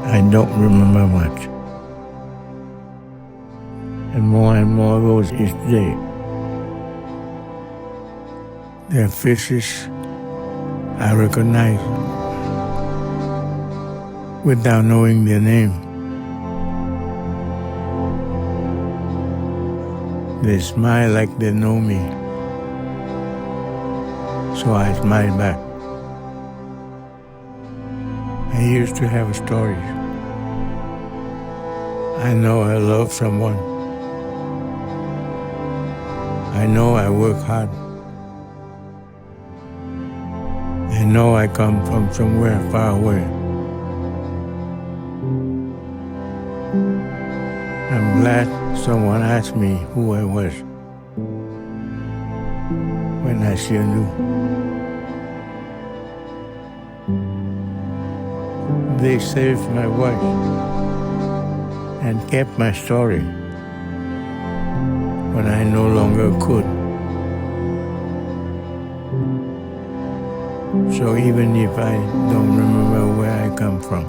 I don't remember much. And more goes each day. There are faces I recognize without knowing their name. They smile like they know me, so I smile back. I used to have stories. I know I love someone. I know I work hard. I know I come from somewhere far away. I'm glad someone asked me who I was when I still knew. They saved my voice and kept my story when I no longer could. So even if I don't remember where I come from,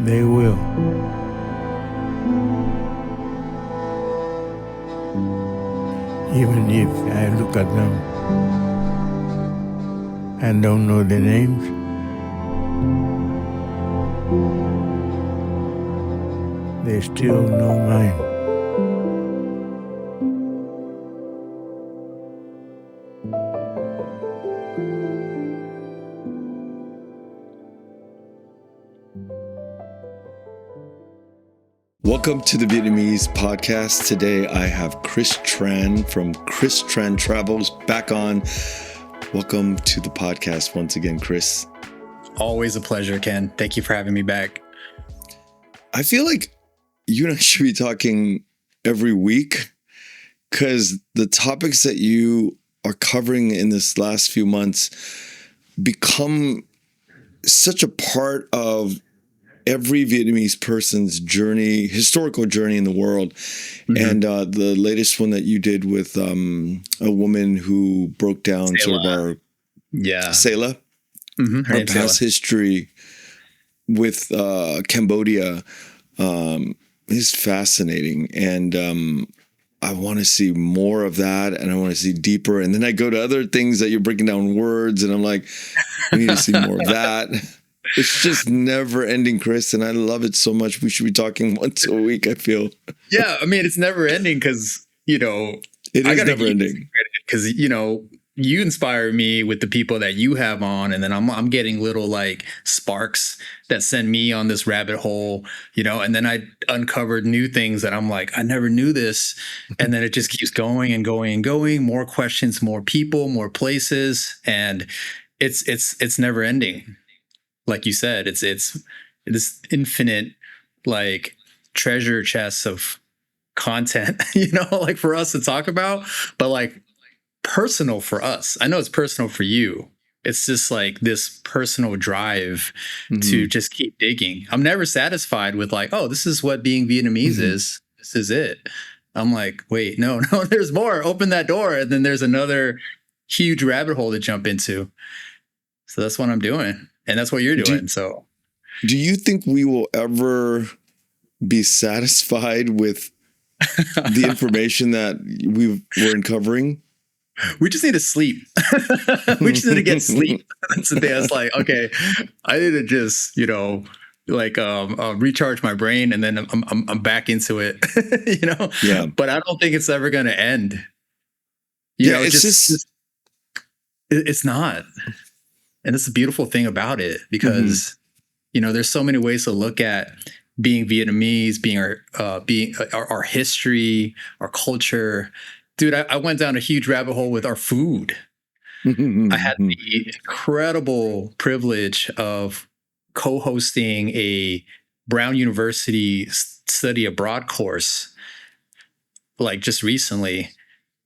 they will. Even if I look at them and don't know their names, they still know mine. Welcome to the Vietnamese podcast. Today I have Chris Tran from Chris Tran Travels back on. Welcome to the podcast once again, Chris. Always a pleasure, Ken. Thank you for having me back. I feel like you and I should be talking every week because the topics that you are covering in this last few months become such a part of every Vietnamese person's journey, historical journey in the world. Mm-hmm. And the latest one that you did with a woman who broke down sort of our Sela, our past history with Cambodia is fascinating. And I want to see more of that, and I want to see deeper. And then I go to other things that you're breaking down words, and I'm like, we need to see more of that. It's just never ending, Chris, and I love it so much. We should be talking once a week, I feel. Yeah, I mean, it's never ending because, it is never ending. Because, you inspire me with the people that you have on, and then I'm getting little like sparks that send me on this rabbit hole, and then I uncovered new things that I'm like, I never knew this. And then it just keeps going and going and going. More questions, more people, more places, and it's never ending. Like you said, it's this infinite like treasure chest of content, like for us to talk about, but like personal for us. I know it's personal for you. It's just like this personal drive to just keep digging. I'm never satisfied with like, oh, this is what being Vietnamese is. This is it. I'm like, wait, no, there's more. Open that door. And then there's another huge rabbit hole to jump into. So that's what I'm doing. And that's what you're doing. Do you think we will ever be satisfied with the information that we're uncovering? We just need to sleep. We just need to get sleep. That's the thing. It's like, okay, I need to just, recharge my brain, and then I'm back into it. Yeah. But I don't think it's ever going to end. It's not. And it's the beautiful thing about it, because, there's so many ways to look at being Vietnamese, being our history, our culture. Dude, I went down a huge rabbit hole with our food. I had the incredible privilege of co-hosting a Brown University study abroad course, like just recently.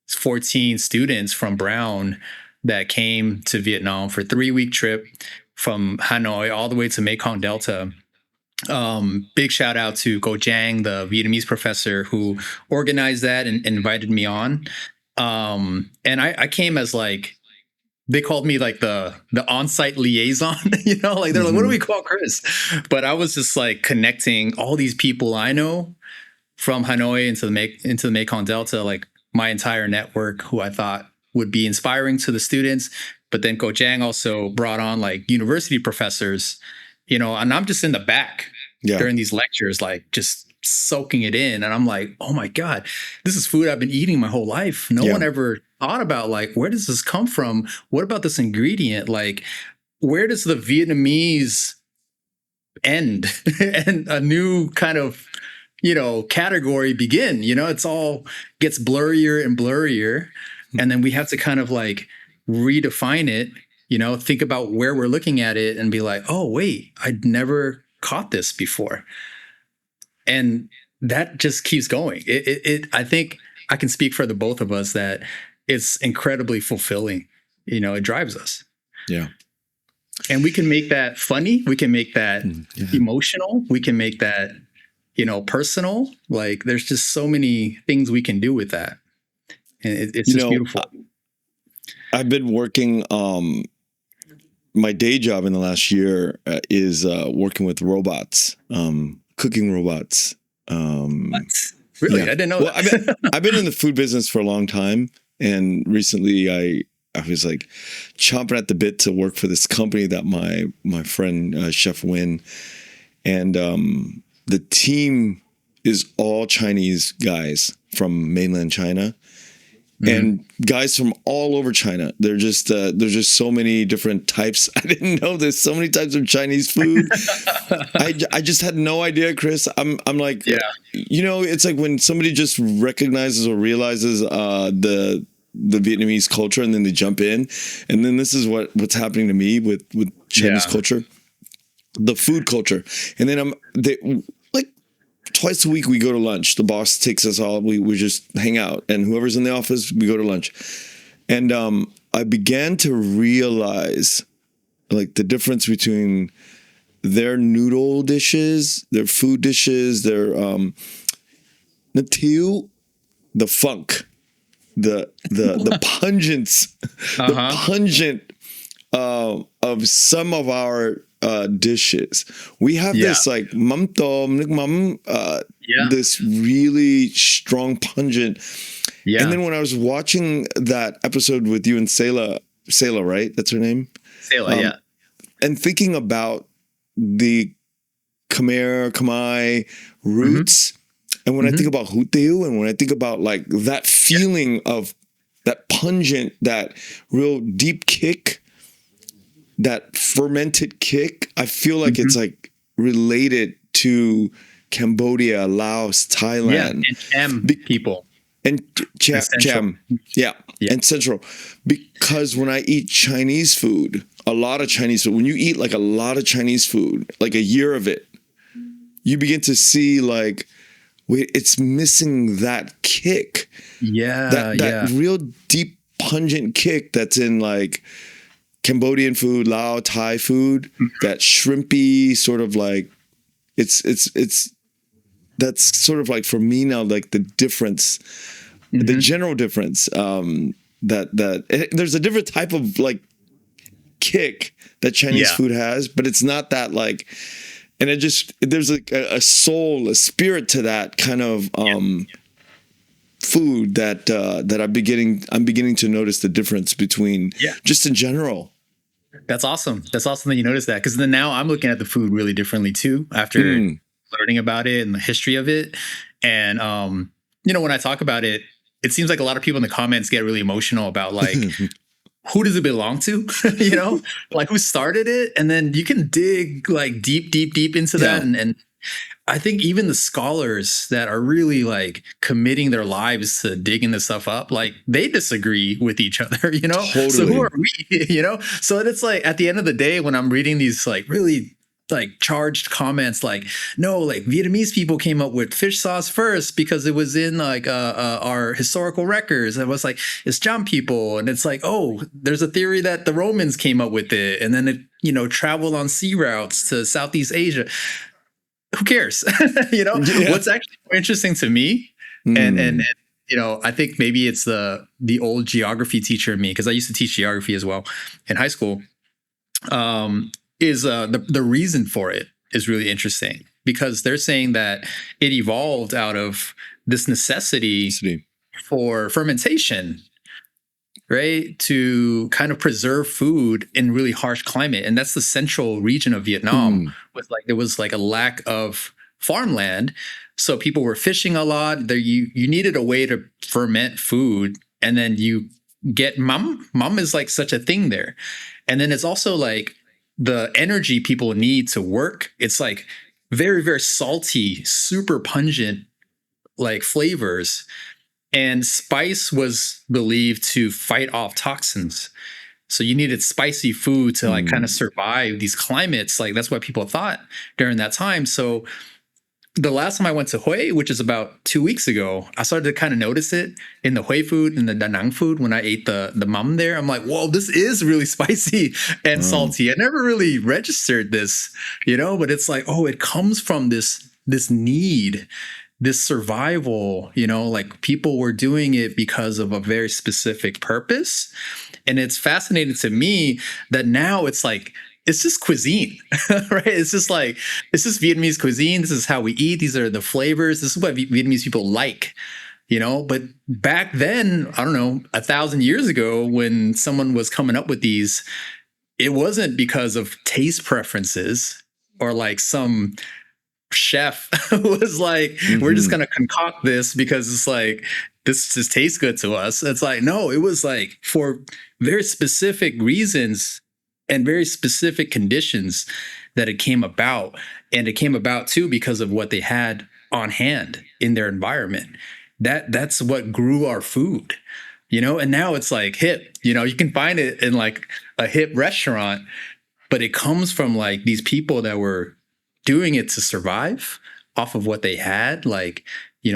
It's 14 students from Brown that came to Vietnam for a 3-week trip from Hanoi all the way to Mekong Delta. Big shout out to Go Jang, the Vietnamese professor who organized that and invited me on. And I came as like they called me like the on-site liaison, you know, like they're like, what do we call Chris? But I was just like connecting all these people I know from Hanoi into the Mekong Delta, like my entire network, who I thought would be inspiring to the students. But then Ko Chang also brought on like university professors, you know, and I'm just in the back during these lectures, like just soaking it in. And I'm like, oh my God, this is food I've been eating my whole life. No one ever thought about like, where does this come from? What about this ingredient? Like, where does the Vietnamese end and a new kind of, you know, category begin? You know, it's all gets blurrier and blurrier. And then we have to kind of like redefine it, you know, think about where we're looking at it and be like, oh, wait, I'd never caught this before. And that just keeps going. I think I can speak for the both of us that it's incredibly fulfilling. You know, it drives us. Yeah. And we can make that funny. We can make that emotional. We can make that, you know, personal. Like there's just so many things we can do with that. And it's just beautiful. I've been working, my day job in the last year is working with robots, cooking robots. What? Really? I didn't know that. I've been in the food business for a long time. And recently I was like chomping at the bit to work for this company that my friend, Chef Win, and the team is all Chinese guys from mainland China. And guys from all over China. They're just there's just so many different types. I didn't know there's so many types of Chinese food. I just had no idea, Chris. I'm like, you know, it's like when somebody just recognizes or realizes the Vietnamese culture and then they jump in, and then this is what's happening to me with Chinese culture, the food culture, and then twice a week we go to lunch. The boss takes us all. We just hang out, and whoever's in the office, we go to lunch. And I began to realize like the difference between their noodle dishes, their food dishes, their the funk, the pungence, the pungent of some of our dishes. We have this like mắm tôm, nước mắm, this really strong pungent. And then when I was watching that episode with you and Selah, right? That's her name? Selah, and thinking about the Khmer roots. And when I think about hủ tiếu, and when I think about like that feeling of that pungent, that real deep kick, that fermented kick, I feel like it's like related to Cambodia, Laos, Thailand. And people. And Cham. And Central. Because when I eat Chinese food, a lot of Chinese food, when you eat like a lot of Chinese food, like a year of it, you begin to see like, wait, it's missing that kick. That real deep pungent kick that's in like Cambodian food, Lao, Thai food, that shrimpy sort of like, it's that's sort of like for me now, like the difference, the general difference, that there's a different type of like kick that Chinese food has, but it's not that like, and it just, there's like a soul, a spirit to that kind of food that I'm beginning to notice the difference between just in general. That's awesome. That's awesome that you noticed that, because then now I'm looking at the food really differently too after learning about it and the history of it. And you know, when I talk about it, it seems like a lot of people in the comments get really emotional about like who does it belong to? You know, like who started it? And then you can dig like deep into that. And I think even the scholars that are really like committing their lives to digging this stuff up, like they disagree with each other, you know? Totally. So who are we, you know? So it's like at the end of the day, when I'm reading these like really like charged comments, like, no, like Vietnamese people came up with fish sauce first because it was in like our historical records. And it was like, it's Champa people. And it's like, oh, there's a theory that the Romans came up with it. And then it, you know, traveled on sea routes to Southeast Asia. Who cares? You know, what's actually more interesting to me and I think maybe it's the old geography teacher in me, because I used to teach geography as well in high school. Is the reason for it is really interesting, because they're saying that it evolved out of this necessity for fermentation, right? To kind of preserve food in really harsh climate. And that's the central region of Vietnam. There was like a lack of farmland. So people were fishing a lot. There, you needed a way to ferment food. And then you get mum. Mum is like such a thing there. And then it's also like the energy people need to work. It's like very, very salty, super pungent, like flavors. And spice was believed to fight off toxins. So you needed spicy food to like kind of survive these climates. Like that's what people thought during that time. So the last time I went to Hue, which is about 2 weeks ago, I started to kind of notice it in the Hue food and the Da Nang food when I ate the mum there. I'm like, whoa, this is really spicy and salty. I never really registered this, but it's like, oh, it comes from this need, this survival, like people were doing it because of a very specific purpose. And it's fascinating to me that now it's like, it's just cuisine, right? It's just Vietnamese cuisine. This is how we eat. These are the flavors. This is what Vietnamese people like, but back then, I don't know, 1,000 years ago, when someone was coming up with these, it wasn't because of taste preferences or like some chef was like, we're just going to concoct this because it's like, this just tastes good to us. It's like, no, it was like for very specific reasons and very specific conditions that it came about. And it came about too because of what they had on hand in their environment. That's what grew our food, and now it's like hip, you can find it in like a hip restaurant, but it comes from like these people that were doing it to survive off of what they had, like,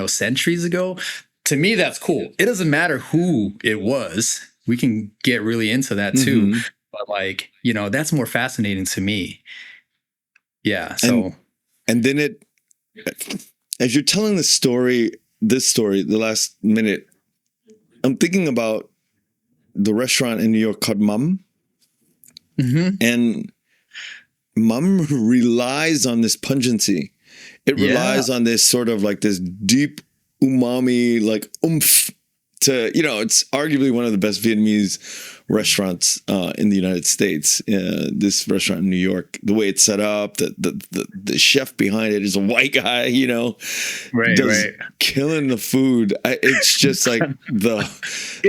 centuries ago. To me, that's cool. It doesn't matter who it was. We can get really into that too. But like, that's more fascinating to me. Yeah. So, and then as you're telling this story, the last minute, I'm thinking about the restaurant in New York called Mum. And Mum relies on this pungency. It relies on this sort of like this deep umami, like oomph to, it's arguably one of the best Vietnamese restaurants in the United States. This restaurant in New York, the way it's set up, the chef behind it is a white guy, right, killing the food. It's just like in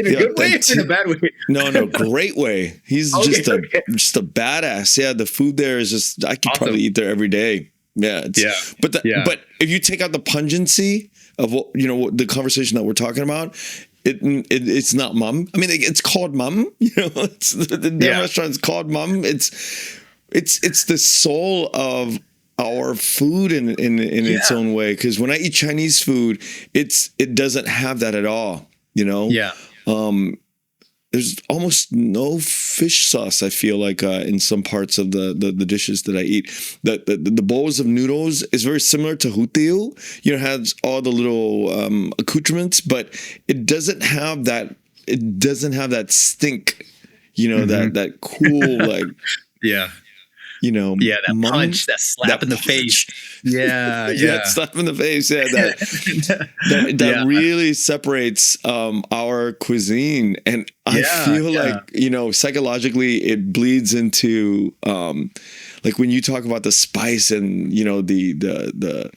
a good way, or in a bad way? No, great way. He's just a badass. Yeah, the food there is just, I could probably eat there every day. Yeah, but if you take out the pungency of what the conversation that we're talking about, it's not Mum. I mean, it's called Mum. It's the restaurant's called Mum. It's the soul of our food in its own way. Because when I eat Chinese food, it doesn't have that at all. Yeah. There's almost no fish sauce, I feel like, in some parts of the dishes that I eat. The bowls of noodles is very similar to hủ tiếu. It has all the little accoutrements, but it doesn't have that. It doesn't have that stink. That cool like. Yeah. That punch, that slap in the face. Yeah. That slap in the face. Yeah, that really separates our cuisine, and I feel like psychologically it bleeds into like when you talk about the spice and the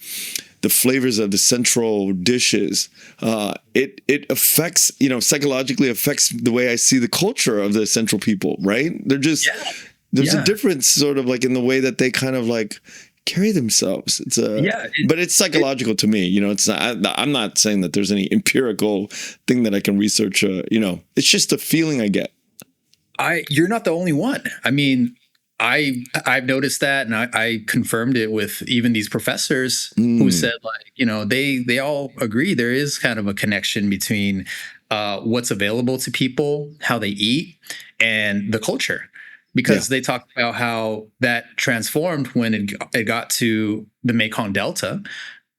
flavors of the central dishes. It affects psychologically affects the way I see the culture of the central people. Right? They're just. There's a difference sort of like in the way that they kind of like carry themselves. It's but it's psychological to me. It's not, I'm not saying that there's any empirical thing that I can research. It's just a feeling I get. You're not the only one. I mean, I've noticed that, and I confirmed it with even these professors who said like, they all agree there is kind of a connection between what's available to people, how they eat, and the culture. Because they talked about how that transformed when it got to the Mekong Delta,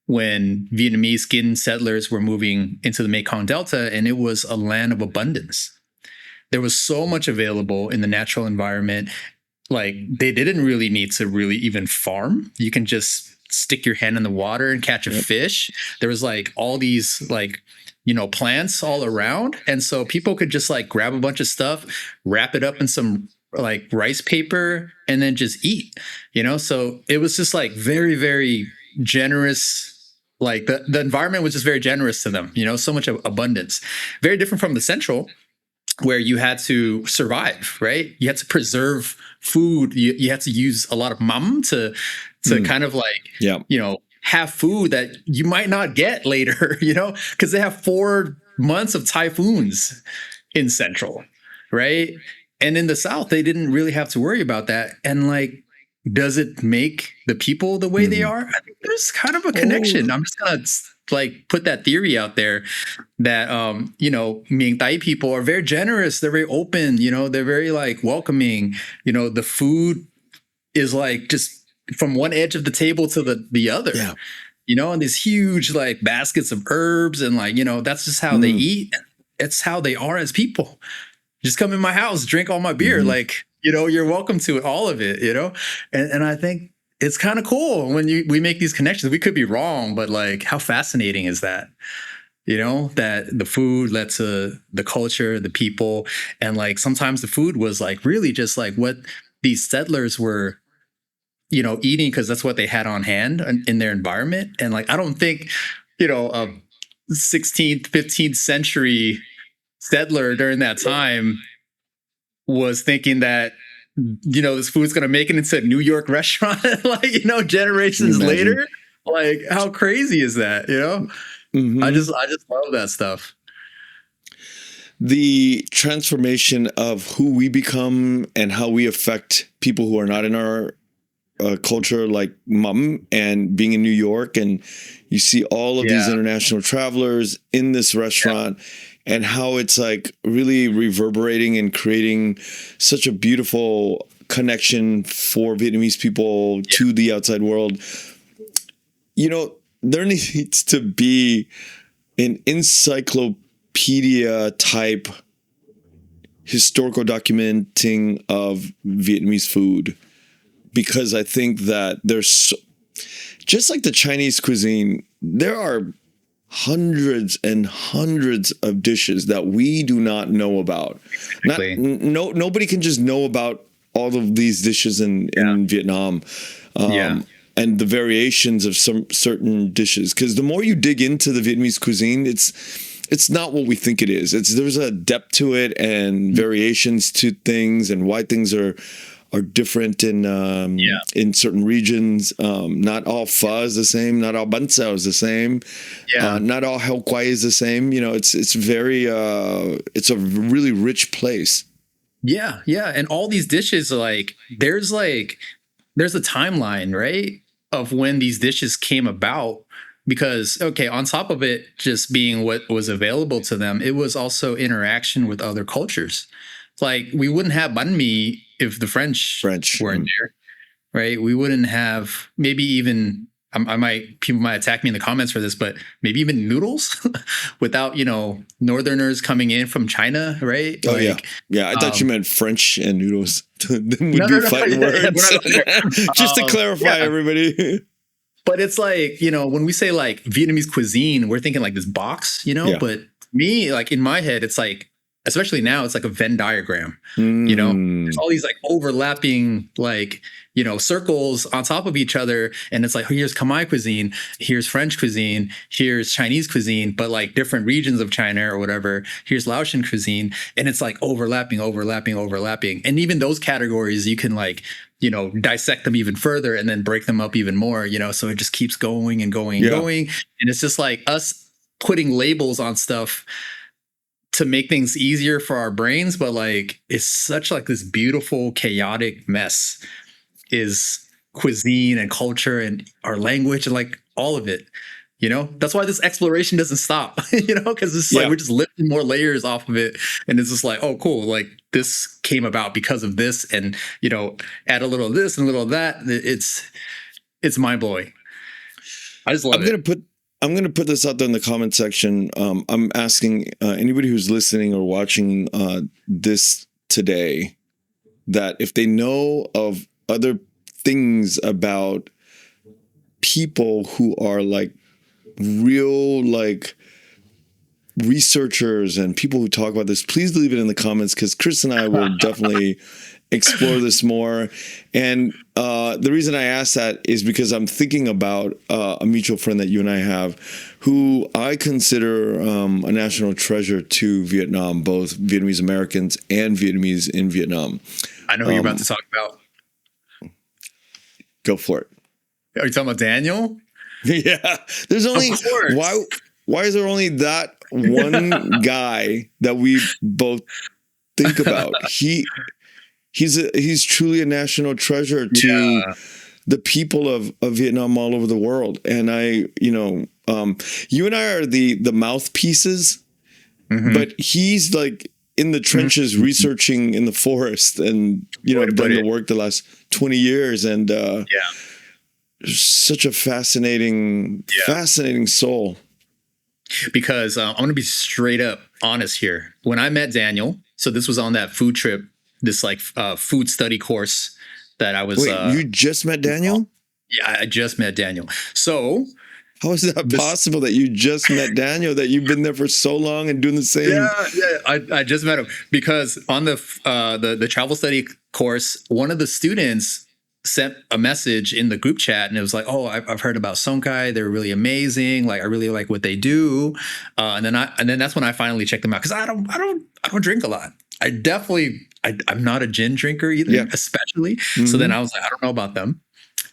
when Vietnamese skin settlers were moving into the Mekong Delta, and it was a land of abundance. There was so much available in the natural environment. Like, they didn't really need to really even farm. You can just stick your hand in the water and catch a fish. There was like all these like, plants all around. And so people could just like grab a bunch of stuff, wrap it up in some like rice paper, and then just eat, So it was just like very, very generous. Like the environment was just very generous to them, so much abundance. Very different from the central, where you had to survive, right? You had to preserve food. You had to use a lot of mam to kind of like, have food that you might not get later, because they have 4 months of typhoons in Central, right? And in the South, they didn't really have to worry about that. And like, does it make the people the way they are? I think there's kind of a connection. I'm just gonna like put that theory out there that Ming Thai people are very generous. They're very open. They're very like welcoming. The food is like just from one edge of the table to the other. Yeah. And these huge like baskets of herbs and like that's just how they eat. It's how they are as people. Just come in my house, drink all my beer. Like, you're welcome to it, all of it, and I think it's kind of cool when we make these connections. We could be wrong, but like, how fascinating is that? That the food led to the culture, the people, and like sometimes the food was like really just like what these settlers were, eating because that's what they had on hand in their environment. And like, I don't think, a 16th, 15th century settler during that time was thinking that this food's gonna make it into a New York restaurant like generations later. Like, how crazy is that? I just love that stuff. The transformation of who we become and how we affect people who are not in our culture, like mum, and being in New York, and you see all of these international travelers in this restaurant. And how it's like really reverberating and creating such a beautiful connection for Vietnamese people to the outside world. There needs to be an encyclopedia type historical documenting of Vietnamese food, because I think that there's just like the Chinese cuisine, there are hundreds and hundreds of dishes that we do not know about. Nobody can just know about all of these dishes in Vietnam, and the variations of some certain dishes. Because the more you dig into the Vietnamese cuisine, it's not what we think it is. There's a depth to it and variations to things and why things are different in certain regions. Not all pho is the same. Not all bánh xèo is the same. Not all heo quai is the same. It's very it's a really rich place. Yeah. And all these dishes, like there's a timeline, right, of when these dishes came about. Because, on top of it just being what was available to them, it was also interaction with other cultures. Like, we wouldn't have banh mi if the French weren't there, right? We wouldn't have maybe even, people might attack me in the comments for this, but maybe even noodles without, Northerners coming in from China, right? Oh, yeah. I thought you meant French and noodles. Then we'd be fighting words. Just to clarify, everybody. But it's like, when we say like Vietnamese cuisine, we're thinking like this box, but me, like in my head, it's like, especially now, it's like a Venn diagram, there's all these like overlapping, like, circles on top of each other. And it's like, here's Khmer cuisine, here's French cuisine, here's Chinese cuisine, but like different regions of China or whatever. Here's Laotian cuisine. And it's like overlapping. And even those categories, you can like, dissect them even further and then break them up even more, so it just keeps going and going and going. And it's just like us putting labels on stuff to make things easier for our brains, but like it's such like this beautiful chaotic mess is cuisine and culture and our language and like all of it. That's why this exploration doesn't stop, because it's like we're just lifting more layers off of it. And it's just like, oh, cool. Like this came about because of this, and add a little of this and a little of that. It's mind blowing. I just love I'm gonna put this out there in the comment section. I'm asking anybody who's listening or watching this today that if they know of other things about people who are like real like researchers and people who talk about this, please leave it in the comments, because Chris and I will definitely explore this more. And the reason I ask that is because I'm thinking about a mutual friend that you and I have, who I consider a national treasure to Vietnam, both Vietnamese Americans and Vietnamese in Vietnam. I know who you're about to talk about. Go for it. Are you talking about Daniel? Yeah. There's only why is there only that one guy that we both think about? He's truly a national treasure to the people of Vietnam all over the world. And you and I are the mouthpieces, but he's like in the trenches researching in the forest and, done the work the last 20 years. And such a fascinating soul. Because I'm going to be straight up honest here. When I met Daniel, so this was on that food trip, this like food study course that I was. Wait, you just met Daniel? Yeah, I just met Daniel. So how is that possible that you just met Daniel, that you've been there for so long and doing the same? Yeah. I just met him because on the travel study course, one of the students sent a message in the group chat, and it was like, "Oh, I've heard about Sonkai. They're really amazing. Like, I really like what they do." And then that's when I finally checked them out, because I don't drink a lot. I'm not a gin drinker either, especially. So then I was like, I don't know about them.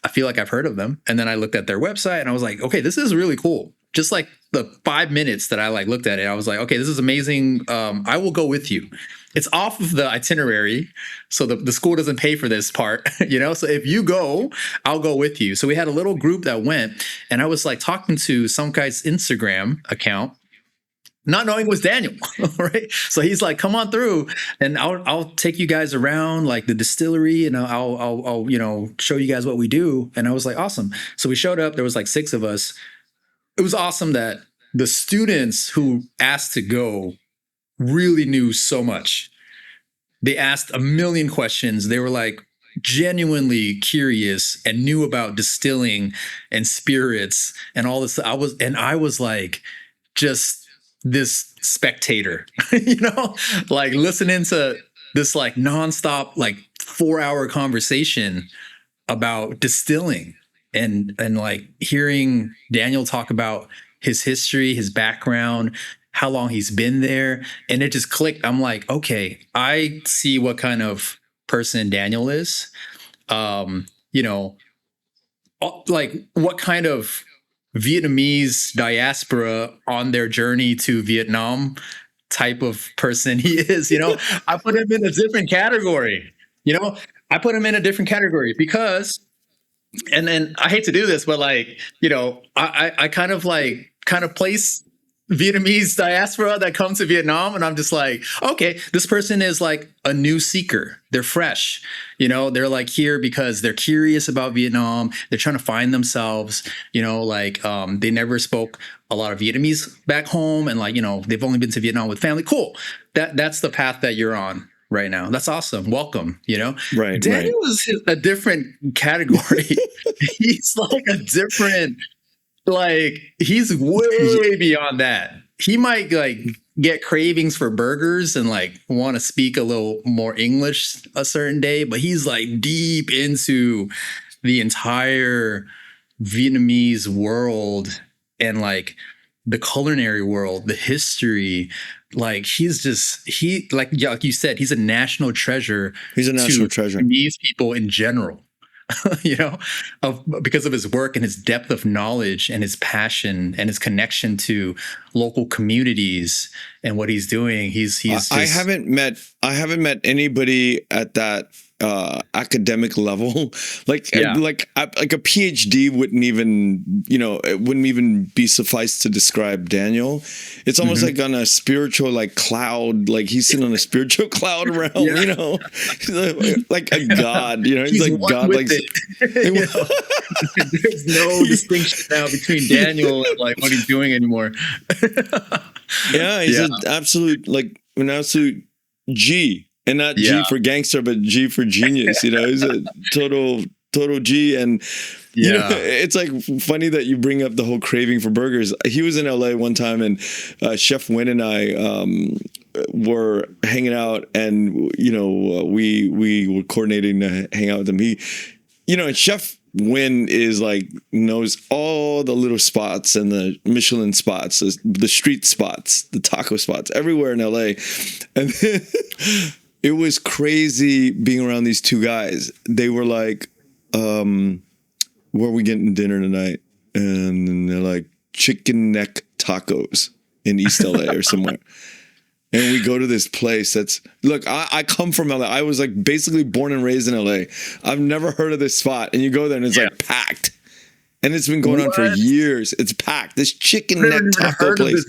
I feel like I've heard of them. And then I looked at their website and I was like, okay, this is really cool. Just like the 5 minutes that I like looked at it, I was like, okay, this is amazing. I will go with you. It's off of the itinerary, so the school doesn't pay for this part, So if you go, I'll go with you. So we had a little group that went, and I was like talking to some guy's Instagram account, not knowing it was Daniel, right? So he's like, "Come on through, and I'll take you guys around like the distillery, and I'll show you guys what we do." And I was like, "Awesome!" So we showed up. There was like 6 of us. It was awesome that the students who asked to go really knew so much. They asked a million questions. They were like genuinely curious and knew about distilling and spirits and all this. I was like just this spectator, like listening to this like nonstop, like 4-hour conversation about distilling and like hearing Daniel talk about his history, his background, how long he's been there. And it just clicked. I'm like, okay, I see what kind of person Daniel is. Like what kind of Vietnamese diaspora on their journey to Vietnam type of person he is. I put him in a different category. Because, and then I hate to do this, but like, I kind of place Vietnamese diaspora that come to Vietnam, and I'm just like, okay, this person is like a new seeker. They're fresh, they're like here because they're curious about Vietnam. They're trying to find themselves, they never spoke a lot of Vietnamese back home, and like, they've only been to Vietnam with family. Cool. That's the path that you're on right now. That's awesome. Welcome, Right. Daniel is a different category. He's like a different, like he's way beyond that. He might like get cravings for burgers and like want to speak a little more English a certain day, but he's like deep into the entire Vietnamese world and like the culinary world, the history. Like like you said, he's a national treasure. He's a national treasure. Vietnamese people in general. Because of his work and his depth of knowledge and his passion and his connection to local communities and what he's doing. He's just, I haven't met anybody at that academic level. like a PhD wouldn't even, it wouldn't even be suffice to describe Daniel. It's almost like on a spiritual like cloud, like he's sitting on a spiritual cloud realm, like a god, he's like God, like there's no distinction now between Daniel and like what he's doing anymore. He's an absolute G. And not G for gangster, but G for genius. He's a total G. And it's like funny that you bring up the whole craving for burgers. He was in LA one time, and Chef Win and I were hanging out, and we were coordinating to hang out with him. And Chef Win is like knows all the little spots and the Michelin spots, the street spots, the taco spots everywhere in LA, and then, it was crazy being around these two guys. They were like, where are we getting dinner tonight? And they're like, chicken neck tacos in East LA or somewhere. And we go to this place look, I come from LA. I was like basically born and raised in LA. I've never heard of this spot. And you go there and it's like packed. And it's been going on for years. It's packed. This chicken neck taco place.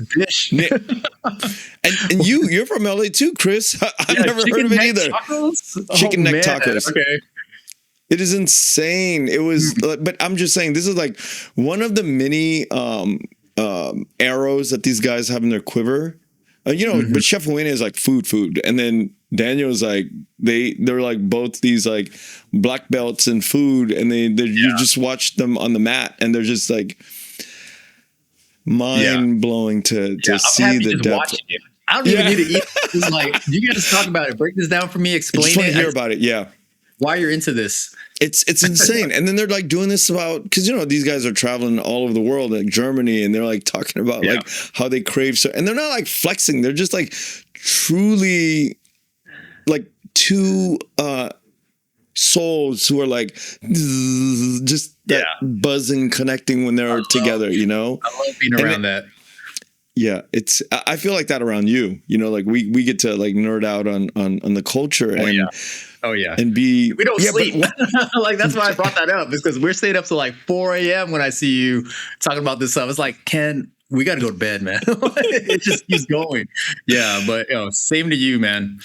and you're from LA too, Chris. I've never heard of it either. Chicken neck tacos. Okay. It is insane. It was, but I'm just saying, this is like one of the many arrows that these guys have in their quiver. But Chef Wayne is like food, and then Daniel's like they're like both these like black belts in food, and you just watch them on the mat, and they're just like mind blowing to see the depth. I don't even need to eat. It's like, you guys talk about it. Break this down for me. Explain it. I just want to hear about it. Yeah. Why you're into this. It's insane. And then they're like doing this about, because these guys are traveling all over the world, like Germany, and they're like talking about like how they crave and they're not like flexing, they're just like truly like two souls who are like just that buzzing, connecting when they're together, I love being around that. Yeah, I feel like that around you, like we get to like nerd out on the culture and we don't sleep. Like, that's why I brought that up, because we're staying up till like 4 a.m. when I see you talking about this stuff. It's like, Ken, we got to go to bed, man. It just keeps going. Yeah, but same to you, man.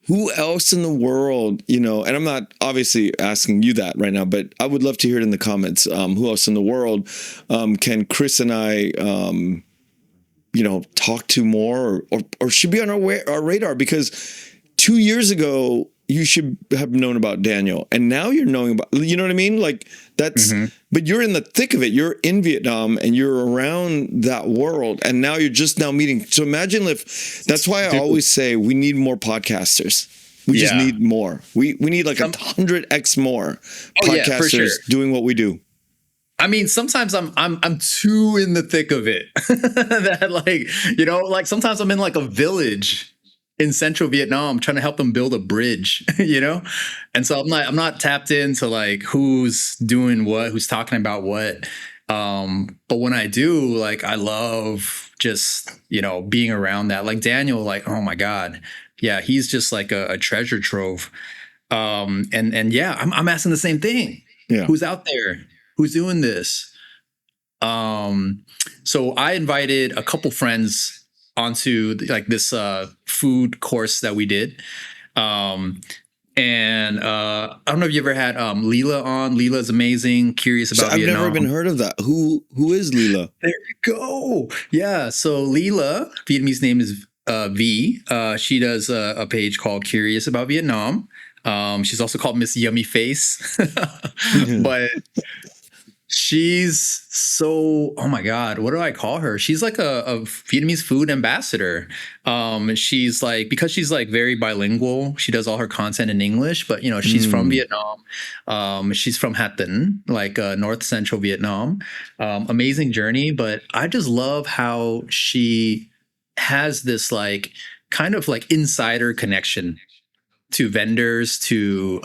Who else in the world, and I'm not obviously asking you that right now, but I would love to hear it in the comments. Who else in the world can Chris and I talk to more or should be on our radar? Because 2 years ago, you should have known about Daniel, and now you're knowing about, you know what I mean? Like that's, but you're in the thick of it. You're in Vietnam and you're around that world, and now you're just now meeting. So imagine if, that's why I always say we need more podcasters. We just need more. We need like 100x more podcasters doing what we do. I mean, sometimes I'm too in the thick of it that like sometimes I'm in like a village in central Vietnam trying to help them build a bridge, and so I'm not tapped into like who's doing what, who's talking about what. But when I do, like, I love just being around that. Like Daniel, like, oh my God, yeah, he's just like a treasure trove. And yeah, I'm asking the same thing. Yeah, who's out there? Who's doing this? So I invited a couple friends onto like this food course that we did. And I don't know if you ever had Leela on. Leela's amazing, curious about Vietnam. I've never even heard of that. Who is Leela? There you go. Yeah, so Leela, Vietnamese name is V. She does a page called Curious About Vietnam. She's also called Miss Yummy Face. But she's so, oh my God, what do I call her? She's like a Vietnamese food ambassador. She's like, because she's like very bilingual, she does all her content in English, but she's from Vietnam. She's from Hat Tinh, like north central Vietnam. Amazing journey, but I just love how she has this like kind of like insider connection to vendors, to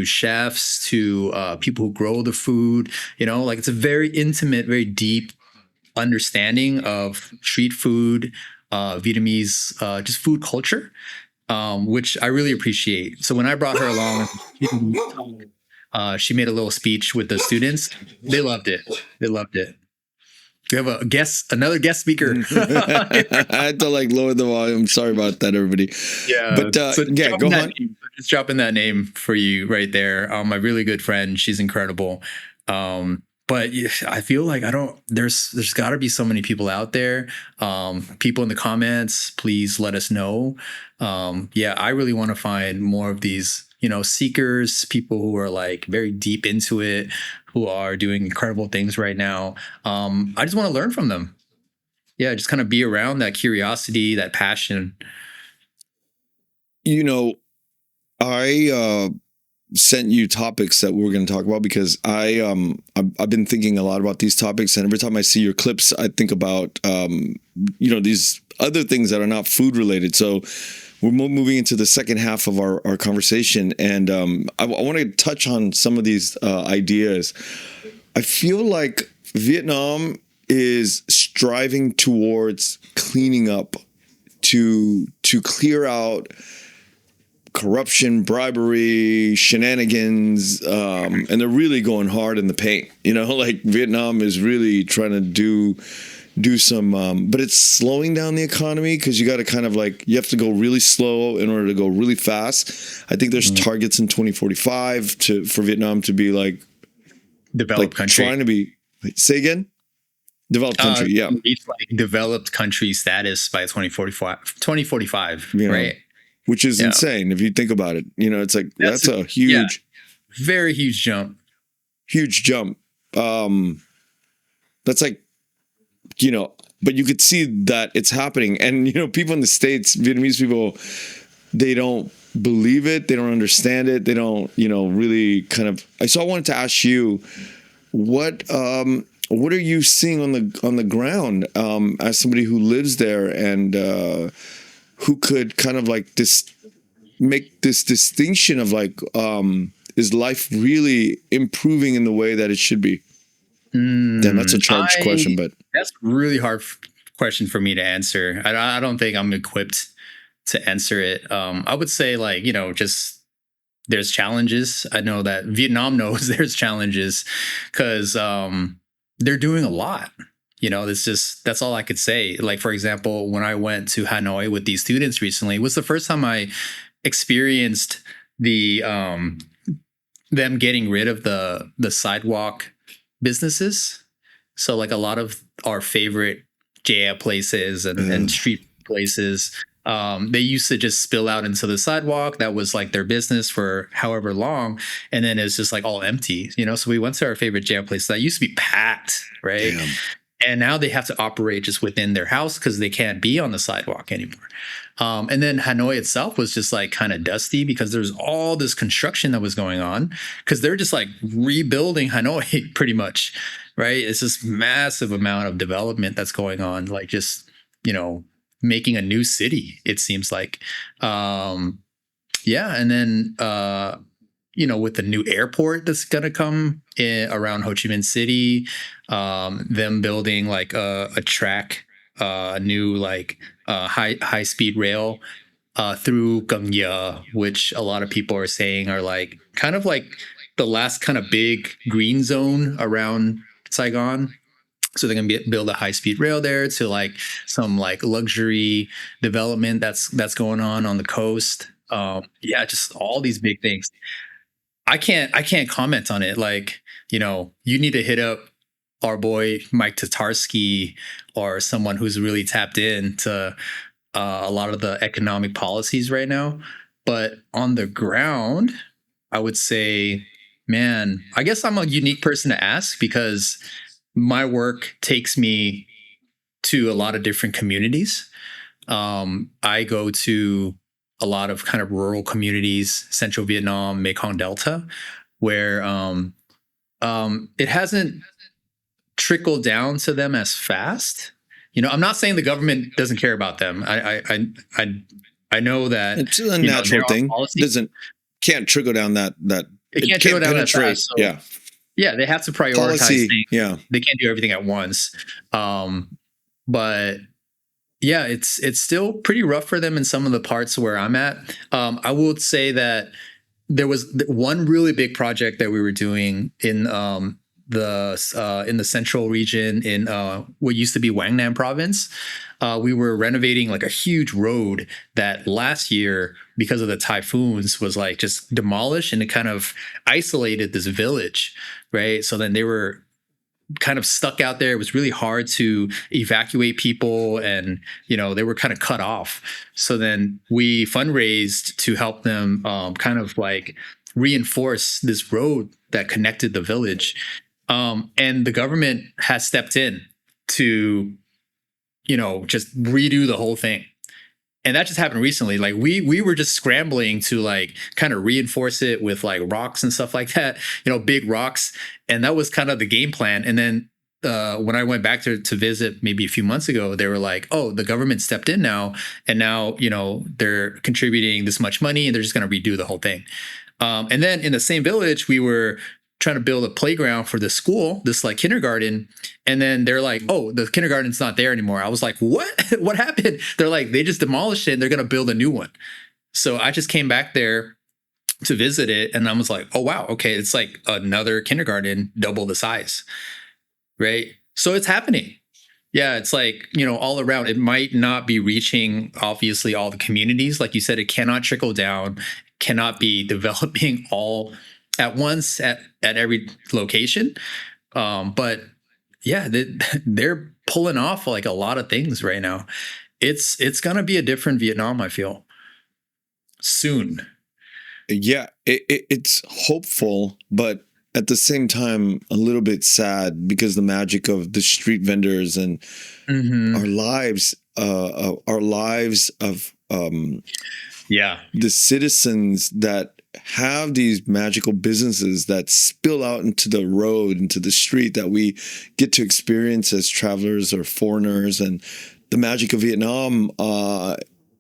chefs, to people who grow the food. Like it's a very intimate, very deep understanding of street food, Vietnamese, just food culture. which I really appreciate. So when I brought her along, she made a little speech with the students. They loved it. They loved it. We have another guest speaker. I had to like lower the volume. Sorry about that, everybody. Yeah. But yeah, go on. Just dropping that name for you right there. My really good friend. She's incredible. But I feel like there's got to be so many people out there. People in the comments, please let us know. Yeah, I really want to find more of these, seekers, people who are like very deep into it, who are doing incredible things right now. I just want to learn from them. Yeah, just kind of be around that curiosity, that passion. I sent you topics that we're going to talk about because I've been thinking a lot about these topics, and every time I see your clips, I think about these other things that are not food related. So we're moving into the second half of our conversation, and I want to touch on some of these ideas. I feel like Vietnam is striving towards cleaning up to clear out corruption, bribery, shenanigans, and they're really going hard in the paint. Like Vietnam is really trying to do some, but it's slowing down the economy because you got to kind of like, you have to go really slow in order to go really fast. I think there's targets in 2045 for Vietnam to be like developed country. Trying to be, say again? Developed country, yeah. Reach like developed country status by 2045, right? Which is insane if you think about it. It's like that's a huge, very huge jump. Huge jump. That's like, but you could see that it's happening. And people in the States, Vietnamese people, they don't believe it. They don't understand it. They don't, really kind of. So I wanted to ask you, what are you seeing on the ground as somebody who lives there and who could kind of like make this distinction of like, is life really improving in the way that it should be? Damn, that's a charged question, but that's a really hard question for me to answer. I don't think I'm equipped to answer it. I would say like, just there's challenges. I know that Vietnam knows there's challenges because they're doing a lot. That's all I could say. Like, for example, when I went to Hanoi with these students recently, it was the first time I experienced the them getting rid of the sidewalk businesses. So like a lot of our favorite jaya places and street places, they used to just spill out into the sidewalk. That was like their business for however long. And then it's just like all empty, So we went to our favorite jaya place that used to be packed, right? Damn. And now they have to operate just within their house because they can't be on the sidewalk anymore. And then Hanoi itself was just like kind of dusty because there's all this construction that was going on because they're just like rebuilding Hanoi pretty much, right? It's this massive amount of development that's going on, like just, making a new city, it seems like. And then, with the new airport that's going to come around Ho Chi Minh City, them building like a track, a new like high speed rail through Cam Ranh, which a lot of people are saying are like kind of like the last kind of big green zone around Saigon. So they're going to build a high speed rail there to like some like luxury development that's going on the coast. Just all these big things. I can't comment on it. Like, you need to hit up our boy Mike Tatarsky or someone who's really tapped into a lot of the economic policies right now. But on the ground, I would say, man, I guess I'm a unique person to ask because my work takes me to a lot of different communities. I go to a lot of kind of rural communities, Central Vietnam, Mekong Delta, where it hasn't trickled down to them as fast. I'm not saying the government doesn't care about them. I know that it's a natural thing. Can't trickle down that. It can't trickle down that fast. So, yeah, they have to prioritize things. Yeah, they can't do everything at once. But Yeah, it's still pretty rough for them in some of the parts where I'm at. I will say that there was one really big project that we were doing in the central region in what used to be Wangnam province. We were renovating like a huge road that last year, because of the typhoons, was like just demolished, and it kind of isolated this village, right? So then they were kind of stuck out there. It was really hard to evacuate people, and they were kind of cut off. So then we fundraised to help them kind of like reinforce this road that connected the village. And the government has stepped in to just redo the whole thing. And that just happened recently. Like we were just scrambling to like kind of reinforce it with like rocks and stuff like that, big rocks. And that was kind of the game plan. And then when I went back to visit maybe a few months ago, they were like, oh, the government stepped in now. And now, they're contributing this much money and they're just going to redo the whole thing. And then in the same village, we were trying to build a playground for the school, this like kindergarten. And then they're like, oh, the kindergarten's not there anymore. I was like, what? What happened? They're like, they just demolished it and they're going to build a new one. So I just came back there to visit it. And I was like, oh, wow. Okay. It's like another kindergarten, double the size. Right. So it's happening. Yeah. It's like, all around. It might not be reaching, obviously, all the communities. Like you said, it cannot trickle down, cannot be developing all at once at every location. But yeah, they're pulling off like a lot of things right now. It's going to be a different Vietnam, I feel, soon. Yeah, it's hopeful, but at the same time, a little bit sad because the magic of the street vendors and our lives of the citizens that have these magical businesses that spill out into the road, into the street that we get to experience as travelers or foreigners. And the magic of Vietnam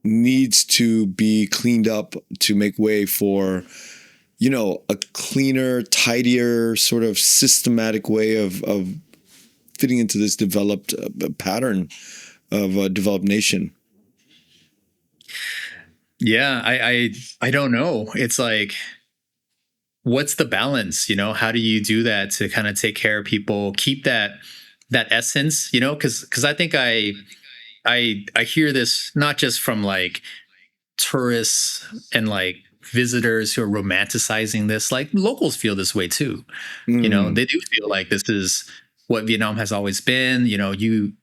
needs to be cleaned up to make way for, a cleaner, tidier, sort of systematic way of fitting into this developed pattern of a developed nation. Yeah, I don't know. It's like, what's the balance? How do you do that to kind of take care of people, keep that essence? Because I think I hear this not just from like tourists and like visitors who are romanticizing this. Like locals feel this way too. They do feel like this is what Vietnam has always been.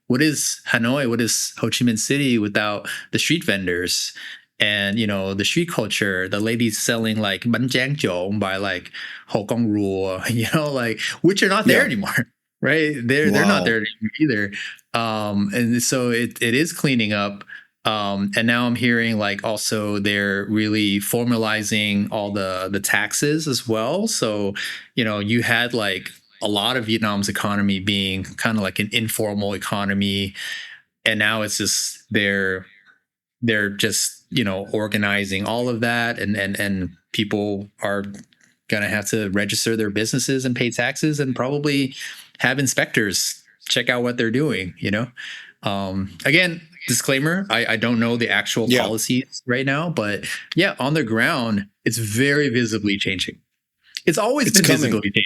What is Hanoi? What is Ho Chi Minh City without the street vendors? And the street culture, the ladies selling like bánh tráng trộn by like Ho Kong Rua, like, which are not there anymore, right? They're not there either. And so it is cleaning up. And now I'm hearing like also they're really formalizing all the taxes as well. So you had like a lot of Vietnam's economy being kind of like an informal economy, and now it's just they're just organizing all of that, and people are gonna have to register their businesses and pay taxes and probably have inspectors check out what they're doing. Again, disclaimer, I don't know the actual policies right now, but yeah, on the ground it's very visibly changing. It's always been visibly changing.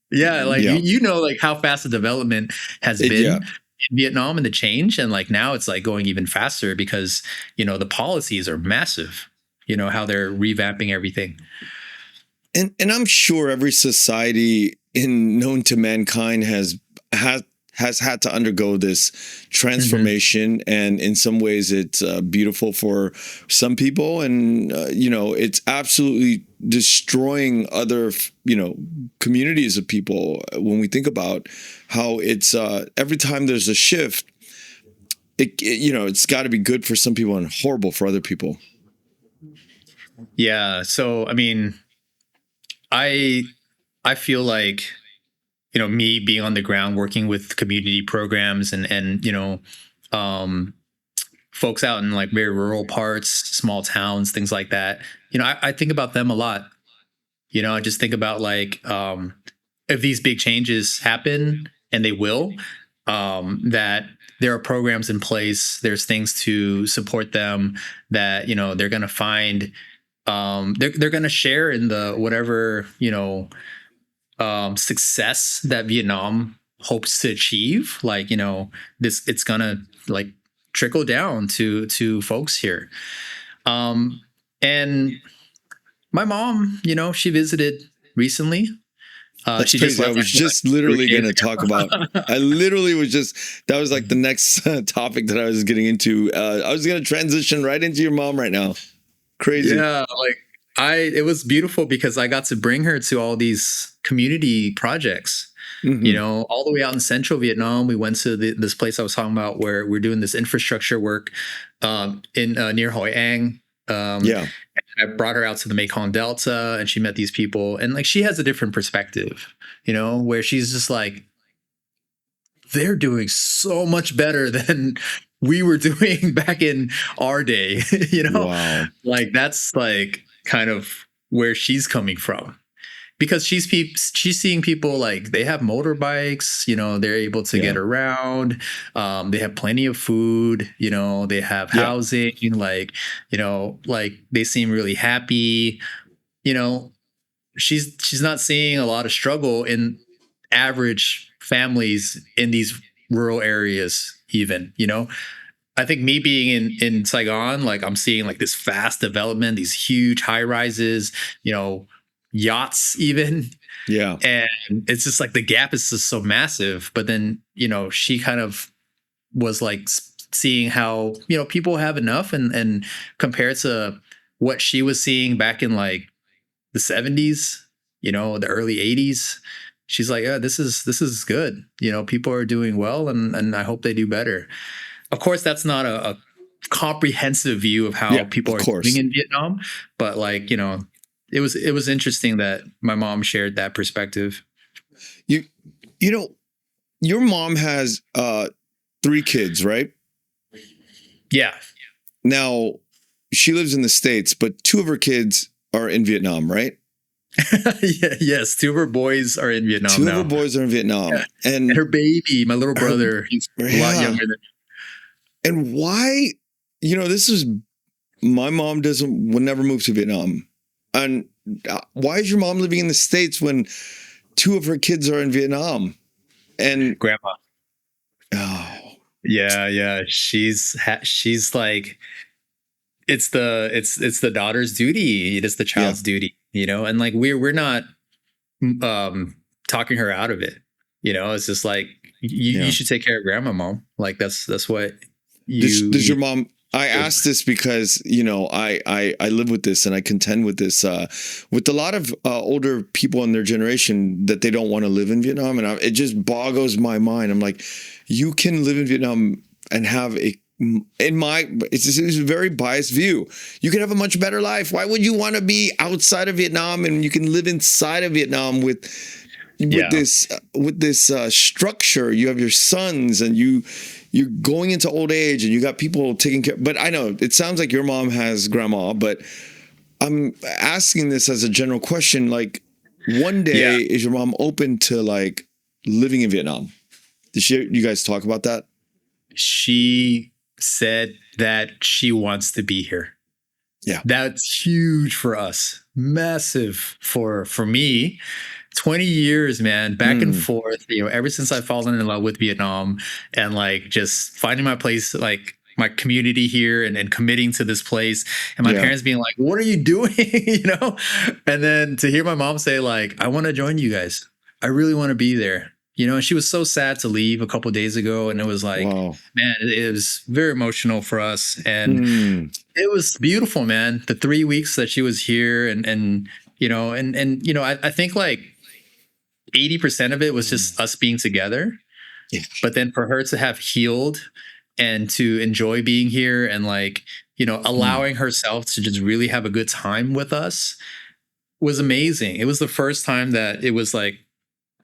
Yeah, like like how fast the development has been in Vietnam and the change, and like now it's like going even faster because the policies are massive. How they're revamping everything. And I'm sure every society known to mankind has had to undergo this transformation, and in some ways it's beautiful for some people, and it's absolutely destroying other communities of people when we think about how it's every time there's a shift, it's got to be good for some people and horrible for other people. Yeah, so I mean, I feel like me being on the ground working with community programs and folks out in like very rural parts, small towns, things like that. I think about them a lot. I just think about like if these big changes happen, and they will, that there are programs in place, there's things to support them, that, you know, they're going to find, they're going to share in the whatever, you know, success that Vietnam hopes to achieve. Like, you know, it's going to like trickle down to folks here. And my mom, you know, she visited recently. That's she crazy. just I was just literally going to talk about. I literally was just. That was like the next topic that I was getting into. I was going to transition right into your mom right now. Crazy. Yeah, like it was beautiful because I got to bring her to all these community projects. Mm-hmm. You know, all the way out in central Vietnam. We went to this place I was talking about where we're doing this infrastructure work in near Hoi An. Yeah. I brought her out to the Mekong Delta and she met these people, and like she has a different perspective, you know, where she's just like, they're doing so much better than we were doing back in our day, you know. Wow. Like that's like kind of where she's coming from, because she's seeing people like they have motorbikes, you know, they're able to get around. They have plenty of food, you know, they have housing, like, you know, like they seem really happy, you know. She's not seeing a lot of struggle in average families in these rural areas, even, you know. I think me being in Saigon, like I'm seeing like this fast development, these huge high rises, you know, yachts even. Yeah. And it's just like the gap is just so massive. But then, you know, she kind of was like seeing how, you know, people have enough, and compared to what she was seeing back in like the 70s, you know, the early 80s, she's like, yeah, this is good. You know, people are doing well, and I hope they do better. Of course, that's not a comprehensive view of how people are doing in Vietnam, but like, you know, it was interesting that my mom shared that perspective. You know, your mom has 3 kids, right? Yeah. Now, she lives in the States, but 2 of her kids are in Vietnam, right? Yes, 2 of her boys are in Vietnam. 2 of her boys are in Vietnam. Yeah. And her baby, my little brother, he's a lot younger than. And why, you know, this is, my mom would never move to Vietnam. And why is your mom living in the States when 2 of her kids are in Vietnam? And grandma. Oh. Yeah. She's like, it's the daughter's duty. It is the child's duty, you know? And like, we're not talking her out of it. You know, it's just like, you should take care of grandma, mom. Like that's what does your mom. I asked this because, you know, I live with this and I contend with this with a lot of older people in their generation, that they don't want to live in Vietnam. And it just boggles my mind. I'm like, you can live in Vietnam and have it's a very biased view. You can have a much better life. Why would you want to be outside of Vietnam and you can live inside of Vietnam with this structure? You have your sons and you're going into old age and you got people taking care. But I know it sounds like your mom has grandma, but I'm asking this as a general question. Like, one day, is your mom open to like living in Vietnam? Did you guys talk about that? She said that she wants to be here. Yeah. That's huge for us. Massive for me. 20 years, man, back and forth, you know, ever since I've fallen in love with Vietnam and like just finding my place, like my community here and committing to this place, and my parents being like, what are you doing? You know? And then to hear my mom say like, I want to join you guys. I really want to be there. You know, and she was so sad to leave a couple of days ago. And it was like, man, it was very emotional for us. And it was beautiful, man. The 3 weeks that she was here and you know, and you know, I think like 80% of it was just us being together. Yeah. But then for her to have healed and to enjoy being here and like, you know, allowing herself to just really have a good time with us was amazing. It was the first time that it was like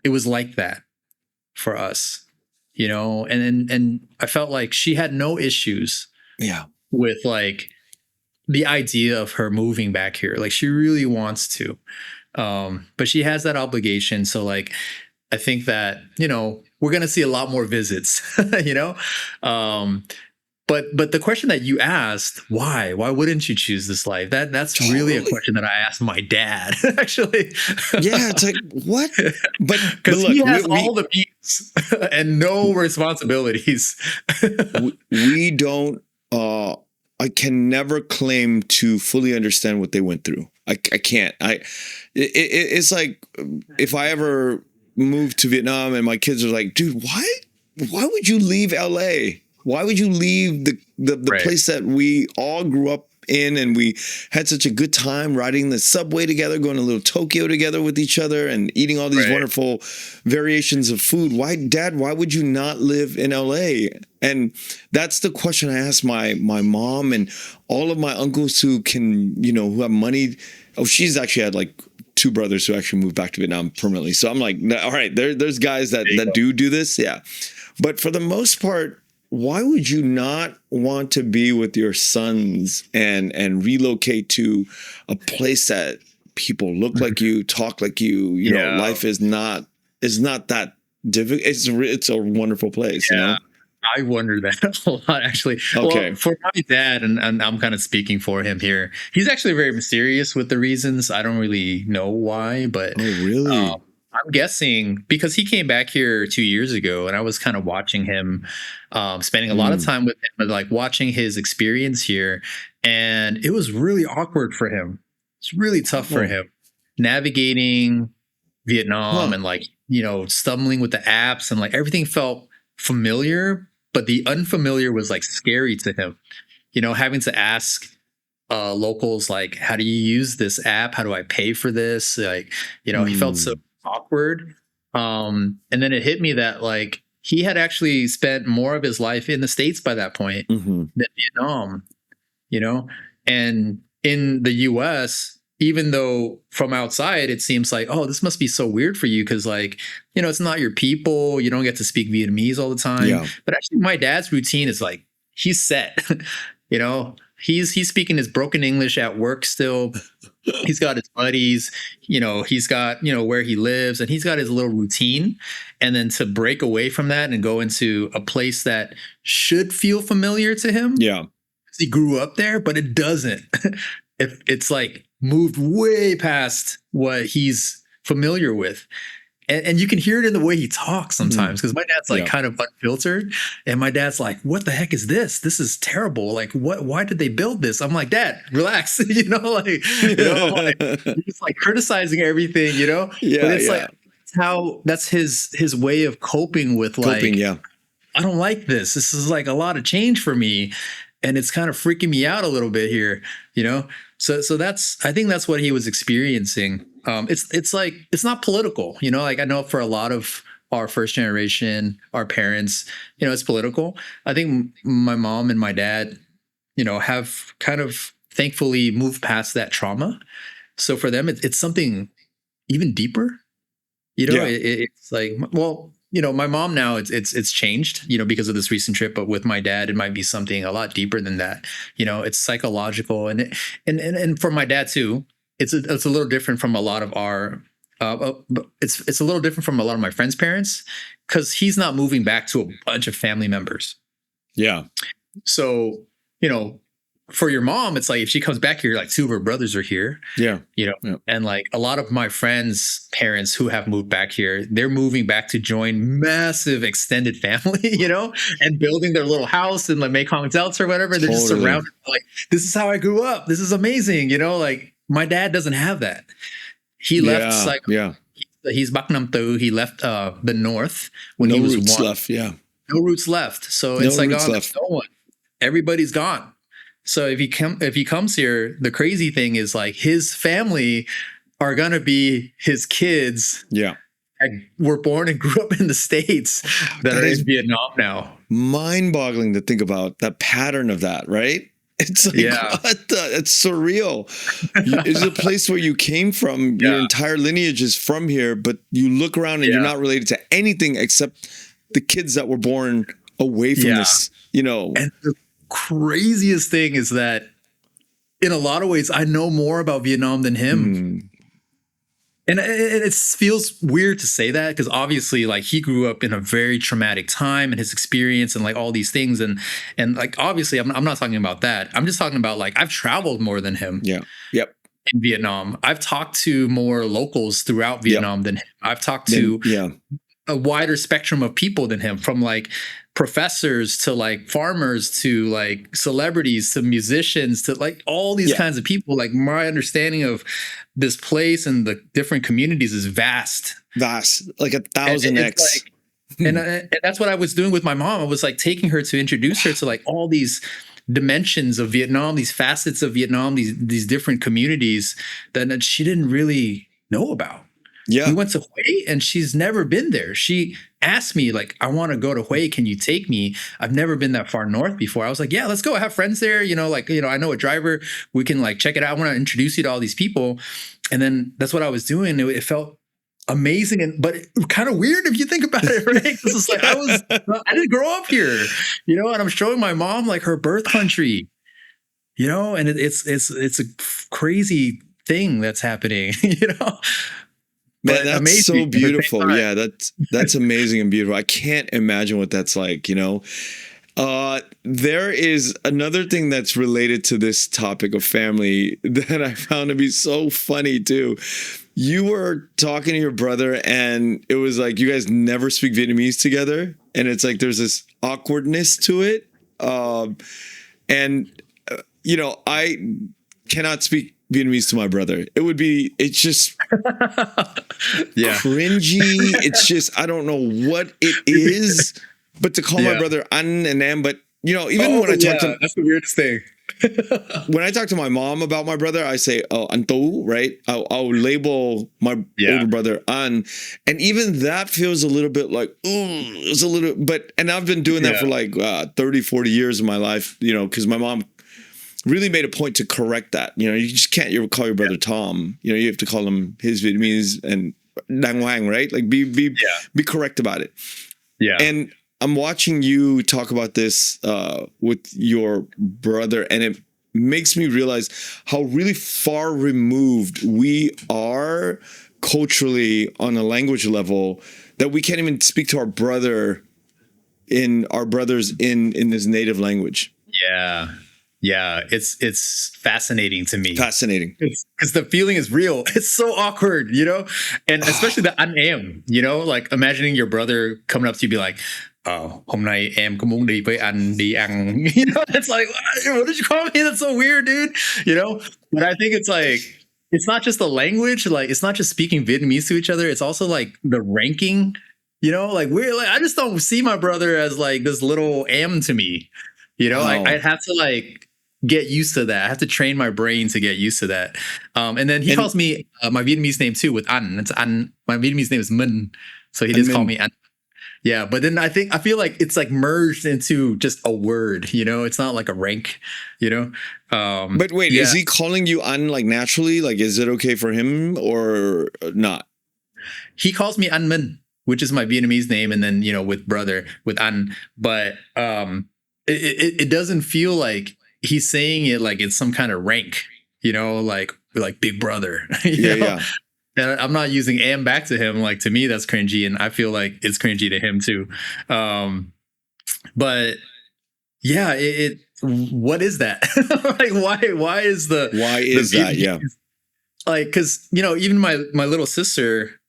that for us, you know, and I felt like she had no issues with like the idea of her moving back here. Like she really wants to. But she has that obligation. So like, I think that, you know, we're going to see a lot more visits, you know? But the question that you asked, why wouldn't you choose this life? That's really a question that I asked my dad, actually. Yeah, it's like, what? But Because look, he has all the means and no responsibilities. we don't. I can never claim to fully understand what they went through. I can't. It's like if I ever moved to Vietnam and my kids are like, dude, why would you leave LA? Why would you leave the place that we all grew up in and we had such a good time riding the subway together, going to little Tokyo together with each other and eating all these wonderful variations of food? Why, Dad, why would you not live in LA? And that's the question I asked my mom and all of my uncles who can, who have money. Oh, she's actually had like 2 brothers who actually moved back to Vietnam permanently. So I'm like, all right, there's guys that do this. Yeah. But for the most part, why would you not want to be with your sons and relocate to a place that people look like you, talk like you? You know, life is not that difficult. It's a wonderful place. Yeah. You know? I wonder that a lot, actually. Okay. Well, for my dad, and I'm kind of speaking for him here, he's actually very mysterious with the reasons. I don't really know why, but oh, really? I'm guessing because he came back here 2 years ago, and I was kind of watching him, spending a lot of time with him, but like watching his experience here, and it was really awkward for him. It's really tough for him navigating Vietnam and like stumbling with the apps, and like everything felt familiar, but the unfamiliar was like scary to him. Having to ask locals like, how do you use this app? How do I pay for this? Like, he felt so awkward. And then it hit me that like he had actually spent more of his life in the States by that point than Vietnam, and in the US, even though from outside it seems like, oh, this must be so weird for you because like, it's not your people. You don't get to speak Vietnamese all the time. Yeah. But actually my dad's routine is like, he's set, he's speaking his broken English at work still. He's got his buddies, he's got, where he lives, and he's got his little routine. And then to break away from that and go into a place that should feel familiar to him. Yeah. He grew up there, but it doesn't. It's like moved way past what he's familiar with. And you can hear it in the way he talks sometimes, because my dad's like kind of unfiltered, and my dad's like, what the heck is this? This is terrible. Like, why did they build this? I'm like, Dad, relax. He's like criticizing everything, Yeah. But it's like that's his way of coping with like, I don't like this. This is like a lot of change for me. And it's kind of freaking me out a little bit here, So I think that's what he was experiencing. It's like, it's not political, like I know for a lot of our first generation, our parents, it's political. I think my mom and my dad, have kind of thankfully moved past that trauma. So for them, it's something even deeper, it's like, well, my mom now it's changed, because of this recent trip, but with my dad, it might be something a lot deeper than that. It's psychological, and for my dad too, it's a little different from a lot of our, it's a little different from a lot of my friends' parents, because he's not moving back to a bunch of family members. Yeah. So, for your mom, it's like if she comes back here, like 2 of her brothers are here. Yeah. And like a lot of my friends' parents who have moved back here, they're moving back to join massive extended family, and building their little house in like Mekong Delta or whatever. They're just surrounded. Like, this is how I grew up. This is amazing. Like my dad doesn't have that. He left like, he's Bắc Nam Tu. He left the North when he was one. Left, no roots left. So it's like, no one. Everybody's gone. So if he comes here, the crazy thing is like his family are gonna be his kids. Yeah, were born and grew up in the States that are in Vietnam now. Mind-boggling to think about that pattern of that, right? It's like, it's surreal. It's a place where you came from. Your entire lineage is from here, but you look around and you're not related to anything except the kids that were born away from this. And the craziest thing is that in a lot of ways I know more about Vietnam than him. And it feels weird to say that because obviously, like, he grew up in a very traumatic time and his experience and like all these things, and like obviously, I'm not talking about that. I'm just talking about like I've traveled more than him. Yeah. Yep. In Vietnam, I've talked to more locals throughout Vietnam than him. I've talked to a wider spectrum of people than him, from like professors to like farmers to like celebrities to musicians to like all these kinds of people. Like, my understanding of this place and the different communities is vast, like 1,000x. And that's what I was doing with my mom. I was like taking her to introduce her to like all these dimensions of Vietnam, these facets of Vietnam, these different communities that she didn't really know about. Yeah. We went to Hue and she's never been there. She asked me, like, I want to go to Hue. Can you take me? I've never been that far north before. I was like, yeah, let's go. I have friends there. You know, like, you know, I know a driver. We can like check it out. I want to introduce you to all these people. And then that's what I was doing. It felt amazing, but kind of weird if you think about it, right? Because it's like I didn't grow up here, you know, and I'm showing my mom like her birth country, you know, and it's a crazy thing that's happening, you know. Man, that's so beautiful. Yeah, that's amazing and beautiful. I can't imagine what that's like, you know. There is another thing that's related to this topic of family that I found to be so funny too. You were talking to your brother and it was like you guys never speak Vietnamese together. And it's like there's this awkwardness to it. You know, I cannot speak Vietnamese to my brother. It's just cringy. It's just, I don't know what it is, but to call my brother An and Am, but you know, even when I talk to, that's the weirdest thing. When I talk to my mom about my brother, I say, An Tu, right? I'll label my older brother An. And even that feels a little bit like, it's a little, and I've been doing that for like 30, 40 years of my life, you know, because my mom really made a point to correct that. You know, you just can't call your brother Tom. You know, you have to call him his Vietnamese and Dang Wang, right? Like be correct about it. Yeah. And I'm watching you talk about this with your brother, and it makes me realize how really far removed we are culturally on a language level that we can't even speak to our brothers in his native language. Yeah. Yeah, it's fascinating to me. Fascinating. Because the feeling is real. It's so awkward, you know? And especially the An Em, you know? Like imagining your brother coming up to you be like, hôm nay em có muốn đi với anh đi ăn. You know, it's like, what did you call me? That's so weird, dude. You know? But I think it's like, it's not just the language. Like, it's not just speaking Vietnamese to each other. It's also like the ranking, you know? Like, I just don't see my brother as like this little Am to me. You know, like I'd have to like get used to that. I have to train my brain to get used to that. And then he calls me my Vietnamese name too with An. It's An. My Vietnamese name is Minh, so he just call me An. Yeah, but then I feel like it's like merged into just a word. You know, it's not like a rank. You know. But wait, is he calling you An like naturally? Like, is it okay for him or not? He calls me An Minh, which is my Vietnamese name, and then, you know, with brother with An, but it doesn't feel like he's saying it like it's some kind of rank, you know, like big brother. you know? And I'm not using Am back to him. Like, to me, that's cringy, and I feel like it's cringy to him too. But yeah, what is that? Like, why is that? Yeah. Like, because, you know, even my little sister,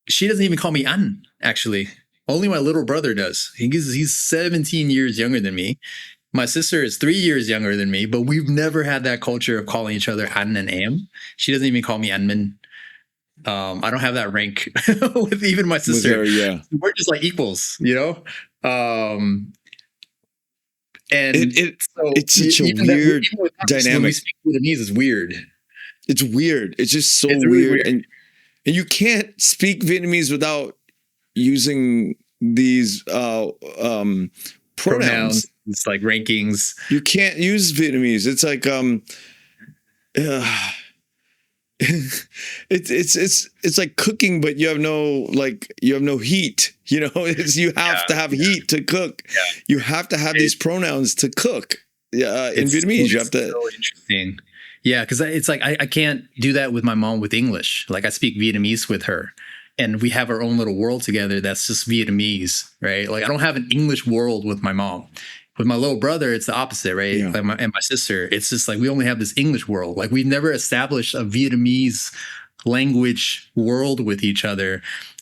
she doesn't even call me An, actually. Only my little brother does. He's 17 years younger than me. My sister is 3 years younger than me, but we've never had that culture of calling each other An and Am. She doesn't even call me An Minh. I don't have that rank with even my sister. We're just like equals, you know? And it's such a weird dynamic. When we speak Vietnamese, it's weird. It's weird. It's just so weird. And you can't speak Vietnamese without using these pronouns. It's like rankings. You can't use Vietnamese. It's like it's like cooking, but you have no heat. You know, you have to have heat to cook. Yeah. You have to have these pronouns to cook. In Vietnamamese, you have to. So interesting. Yeah, because it's like I can't do that with my mom with English. Like I speak Vietnamese with her, and we have our own little world together that's just Vietnamese, right? Like I don't have an English world with my mom. With my little brother, it's the opposite, right? Yeah. Like and my sister, it's just like we only have this English world. Like we've never established a Vietnamese language world with each other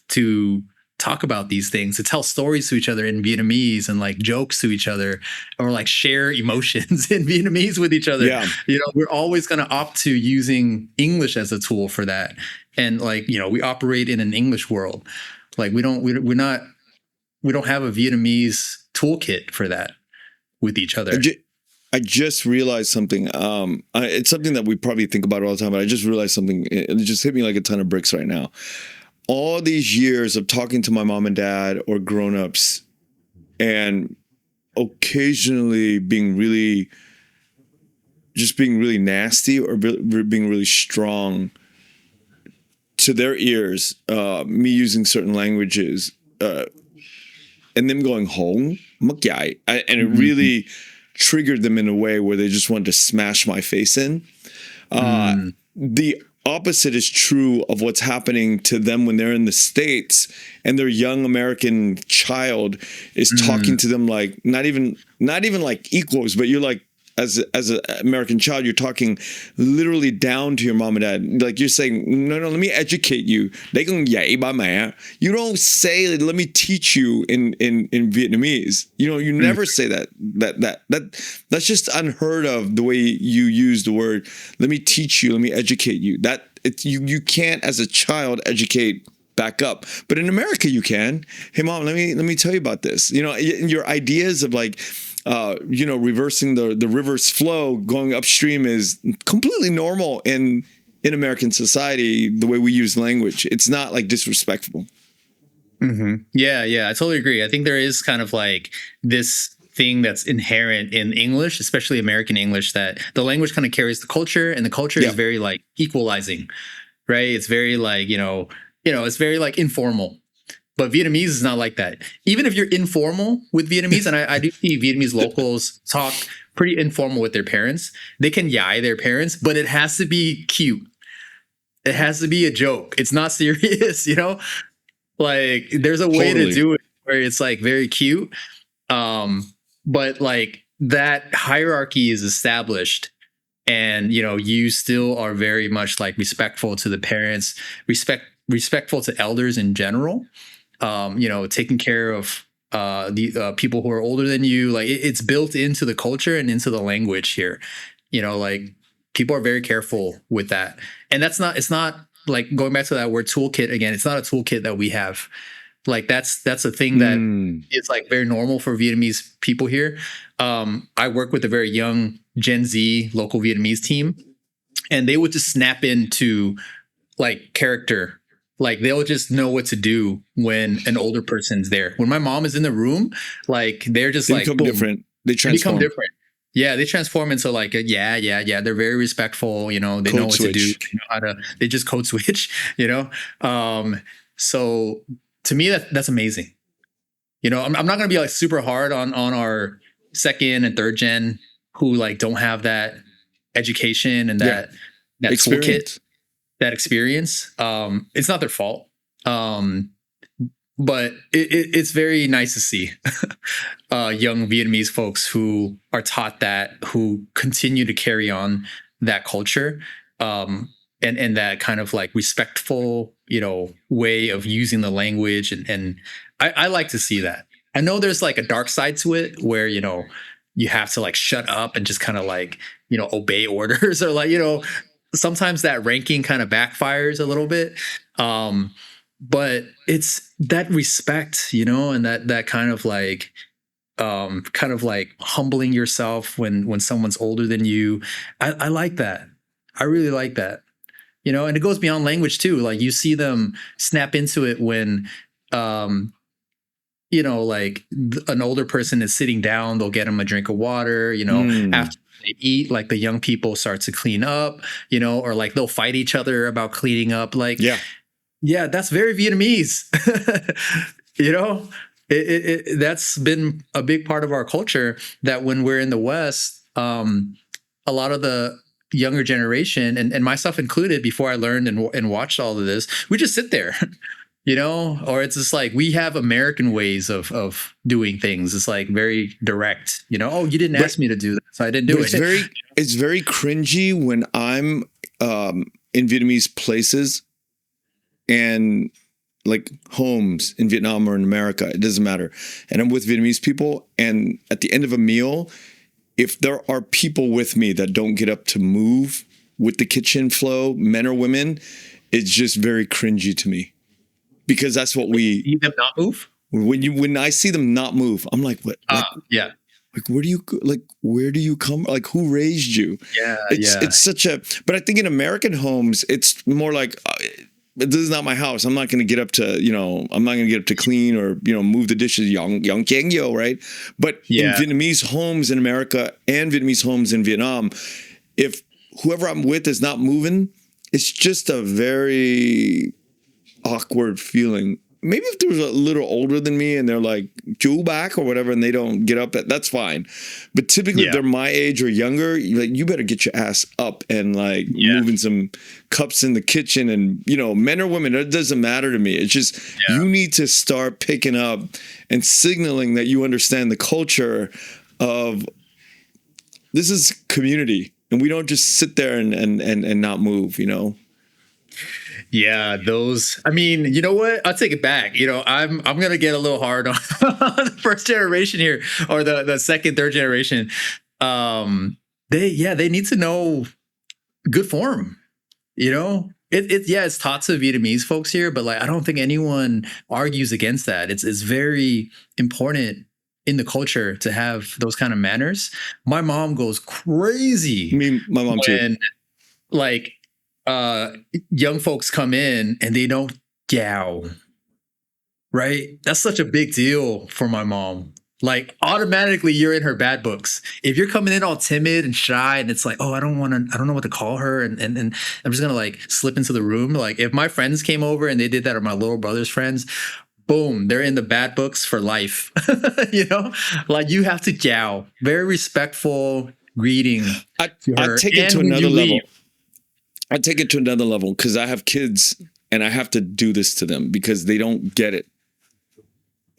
to talk about these things, to tell stories to each other in Vietnamese and like jokes to each other, or like share emotions in Vietnamese with each other. Yeah. You know, we're always going to opt to using English as a tool for that. And like, you know, we operate in an English world. Like we don't have a Vietnamese toolkit for that with each other. I just realized something. It's something that we probably think about all the time, but I just realized something. It just hit me like a ton of bricks right now. All these years of talking to my mom and dad or grown-ups and occasionally being really nasty or being really strong to their ears, me using certain languages, and them going home, and it really triggered them in a way where they just wanted to smash my face in. The opposite is true of what's happening to them when they're in the States and their young American child is talking to them like not even like equals, but you're like, as an American child, you're talking literally down to your mom and dad. Like you're saying, no, let me educate you. They gonna dạy ba mẹ. You don't say, let me teach you in Vietnamese. You know, you never say that. That's just unheard of, the way you use the word. Let me teach you. Let me educate you. You can't as a child educate back up, but in America you can. Hey mom, let me tell you about this. You know, your ideas of like, reversing the river's flow, going upstream is completely normal in American society, the way we use language. It's not like disrespectful. Yeah, I totally agree. I think there is kind of like this thing that's inherent in English, especially American English, that the language kind of carries the culture, and the culture is very like equalizing, right? It's very like, it's very like informal. But Vietnamese is not like that. Even if you're informal with Vietnamese, and I do see Vietnamese locals talk pretty informal with their parents, they can yai their parents, but it has to be cute. It has to be a joke. It's not serious, Like there's a way to do it where it's like very cute. But like that hierarchy is established, and you still are very much like respectful to the parents, respectful to elders in general. Taking care of the people who are older than you. Like it's built into the culture and into the language here. Like people are very careful with that. And it's not like, going back to that word toolkit again, it's not a toolkit that we have. Like that's a thing that is like very normal for Vietnamese people here. I work with a very young Gen Z local Vietnamese team, and they would just snap into like character. Like they'll just know what to do when an older person's there. When my mom is in the room, like they become different. They transform. become different. Yeah, they transform into like yeah. They're very respectful. They know what to do. They know how to. They just code switch. So to me, that's amazing. I'm not gonna be like super hard on our second and third gen who like don't have that education and that toolkit. That experience. It's not their fault. But it's very nice to see young Vietnamese folks who are taught that, who continue to carry on that culture, and that kind of like respectful, way of using the language. And I like to see that. I know there's like a dark side to it where, you have to like shut up and just kind of like, obey orders, or like, sometimes that ranking kind of backfires a little bit. But it's that respect, and that kind of like humbling yourself when someone's older than you. I like that. I really like that. And it goes beyond language too. Like you see them snap into it when, like an older person is sitting down, they'll get them a drink of water, after they eat, like the young people start to clean up, or like they'll fight each other about cleaning up. Like, yeah, that's very Vietnamese. That's been a big part of our culture, that when we're in the West, a lot of the younger generation, and myself included, before I learned and watched all of this, we just sit there, or it's just like we have American ways of doing things. It's like very direct, oh, you didn't ask me to do that, so I didn't do it. It's very cringy when I'm in Vietnamese places and like homes in Vietnam or in America, it doesn't matter. And I'm with Vietnamese people, and at the end of a meal, if there are people with me that don't get up to move with the kitchen flow, men or women, it's just very cringy to me, because that's what we see them not move. When I see them not move, I'm like, what? Like, yeah. Like, where do you come? Like, who raised you? Yeah. It's such a, but I think in American homes, it's more like, this is not my house. I'm not going to get up to, I'm not going to get up to clean or, move the dishes, yang cheng yo, right? But in Vietnamese homes in America and Vietnamese homes in Vietnam, if whoever I'm with is not moving, it's just a very awkward feeling. Maybe if they're a little older than me and they're like, "Chew back" or whatever, and they don't get up, that's fine. But typically, if they're my age or younger, you better get your ass up and moving some cups in the kitchen. And men or women, it doesn't matter to me. It's just you need to start picking up and signaling that you understand the culture of this is community, and we don't just sit there and not move. Yeah, those. I mean, you know what? I'll take it back. I'm gonna get a little hard on the first generation here, or the second, third generation. They need to know good form. It's taught to Vietnamese folks here, but I don't think anyone argues against that. It's very important in the culture to have those kind of manners. My mom goes crazy. My mom too. Young folks come in and they don't gow, right? That's such a big deal for my mom. Automatically you're in her bad books. If you're coming in all timid and shy and it's like, oh, I don't know what to call her. And I'm just going to slip into the room. If my friends came over and they did that, or my little brother's friends, boom, they're in the bad books for life. You have to gow. Very respectful greeting. I take it to another level. I take it to another level because I have kids and I have to do this to them because they don't get it.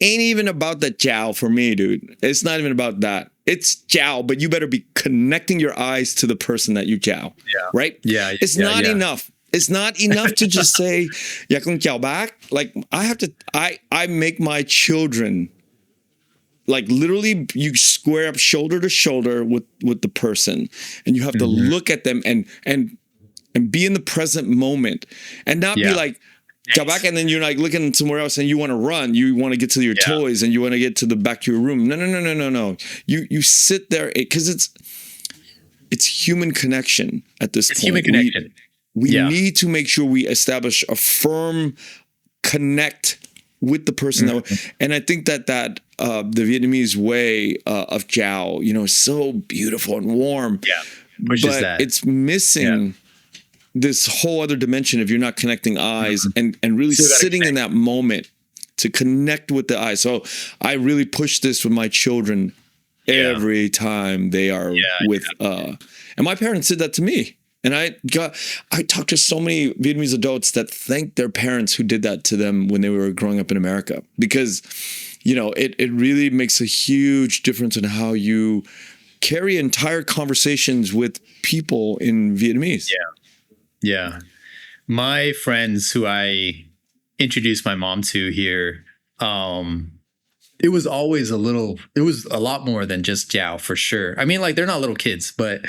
Ain't even about the chow for me, dude. It's not even about that. It's chow, but you better be connecting your eyes to the person that you chow. Yeah. Right? Yeah. It's not enough. It's not enough to just say, "Ya con chow back." I make my children, literally you square up shoulder to shoulder with the person, and you have to look at them and be in the present moment, and not be like, "Chow back," and then you're looking somewhere else and you want to run. You want to get to your toys and you want to get to the back to your room. No. You sit there because it's human connection at this point. It's human connection. We need to make sure we establish a firm connect with the person. And I think that the Vietnamese way of chow, is so beautiful and warm. Yeah, but it's missing this whole other dimension if you're not connecting eyes and really sitting in that moment to connect with the eyes. So I really push this with my children every time they are with, and my parents did that to me. And I talked to so many Vietnamese adults that thanked their parents who did that to them when they were growing up in America, because, it really makes a huge difference in how you carry entire conversations with people in Vietnamese. Yeah. My friends who I introduced my mom to here, it was always it was a lot more than just jiao, for sure. I mean, they're not little kids, but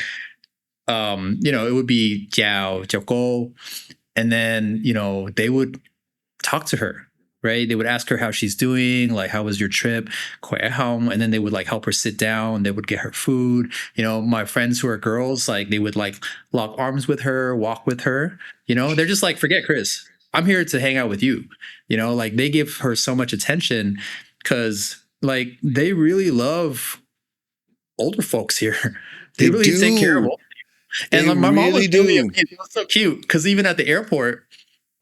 it would be jiao, jiao go, and then, they would talk to her, right? They would ask her how she's doing, how was your trip? And then they would help her sit down. They would get her food. My friends who are girls, they would lock arms with her, walk with her. They're just forget Chris. I'm here to hang out with you. They give her so much attention because they really love older folks here. They really take care of them. And my mom was really, it was so cute because even at the airport,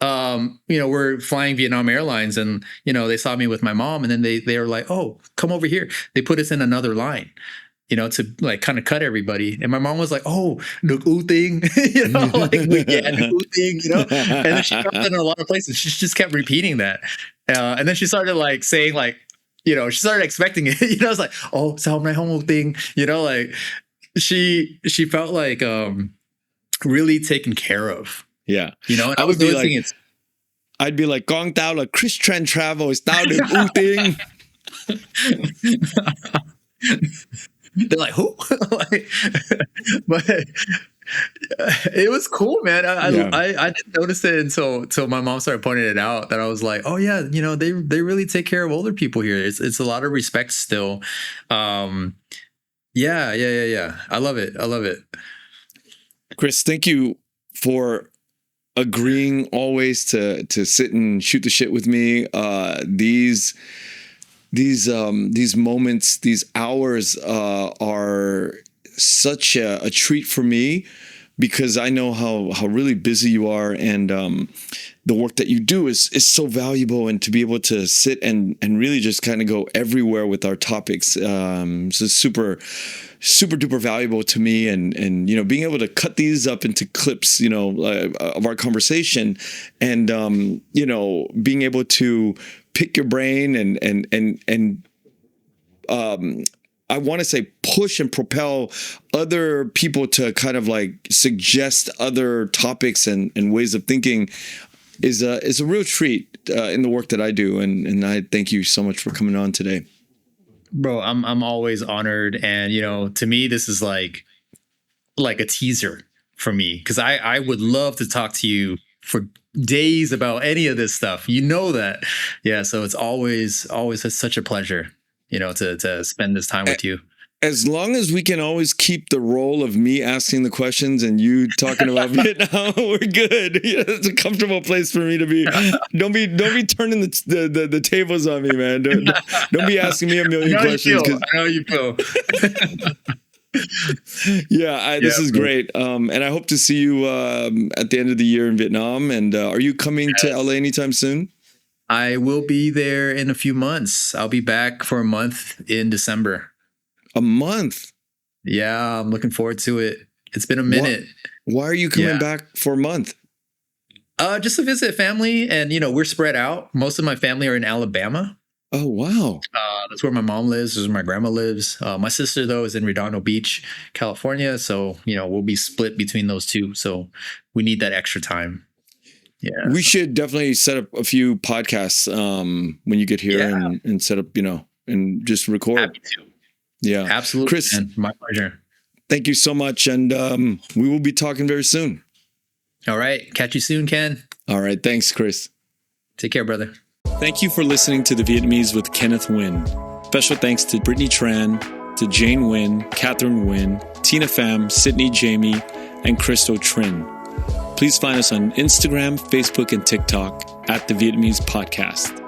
we're flying Vietnam Airlines and, they saw me with my mom and then they were like, "Oh, come over here." They put us in another line. to like kind of cut everybody. And my mom was like, "Oh, the ooh thing," like the ooh thing, And then she dropped it in a lot of places. She just kept repeating that, and then she started like saying like, she started expecting it. It's like, "Oh, sao my homo thing," like she felt like really taken care of. Yeah, and I was noticing it's. I'd be like, "Gong tao la Chris Tran Travels, tao the ooh thing." They're like, who? But it was cool, man. I didn't notice it until my mom started pointing it out. That I was like, oh yeah, they really take care of older people here. It's a lot of respect still. Yeah. I love it. Chris, thank you for agreeing always to sit and shoot the shit with me. These moments, these hours are such a treat for me, because I know how really busy you are, and the work that you do is so valuable, and to be able to sit and really just kind of go everywhere with our topics is super duper valuable to me, and being able to cut these up into clips of our conversation, and being able to pick your brain and I want to say push and propel other people to kind of like suggest other topics and ways of thinking is a real treat in the work that I do, and I thank you so much for coming on today. Bro, I'm always honored, and to me this is like a teaser for me, because I would love to talk to you for days about any of this stuff. That. Yeah, so it's always such a pleasure, to spend this time with you. As long as we can always keep the role of me asking the questions and you talking about Vietnam, we're good. It's a comfortable place for me to be. Don't be turning the tables on me, man. Don't be asking me a million questions. I know you feel. This is great. And I hope to see you at the end of the year in Vietnam. And are you coming to LA anytime soon? I will be there in a few months. I'll be back for a month in December. A month? Yeah, I'm looking forward to it. It's been a minute. Why are you coming back for a month? Just to visit family, and we're spread out. Most of my family are in Alabama. Oh, wow. That's where my mom lives. That's where my grandma lives. My sister, though, is in Redondo Beach, California. So, we'll be split between those two. So we need that extra time. Yeah. We should definitely set up a few podcasts when you get here and set up, and just record. Happy to. Yeah. Absolutely. Chris, man. My pleasure. Thank you so much. And we will be talking very soon. All right. Catch you soon, Ken. All right. Thanks, Chris. Take care, brother. Thank you for listening to The Vietnamese with Kenneth Nguyen. Special thanks to Brittany Tran, to Jane Nguyen, Catherine Nguyen, Tina Pham, Sydney Jamie, and Christo Trin. Please find us on Instagram, Facebook, and TikTok at The Vietnamese Podcast.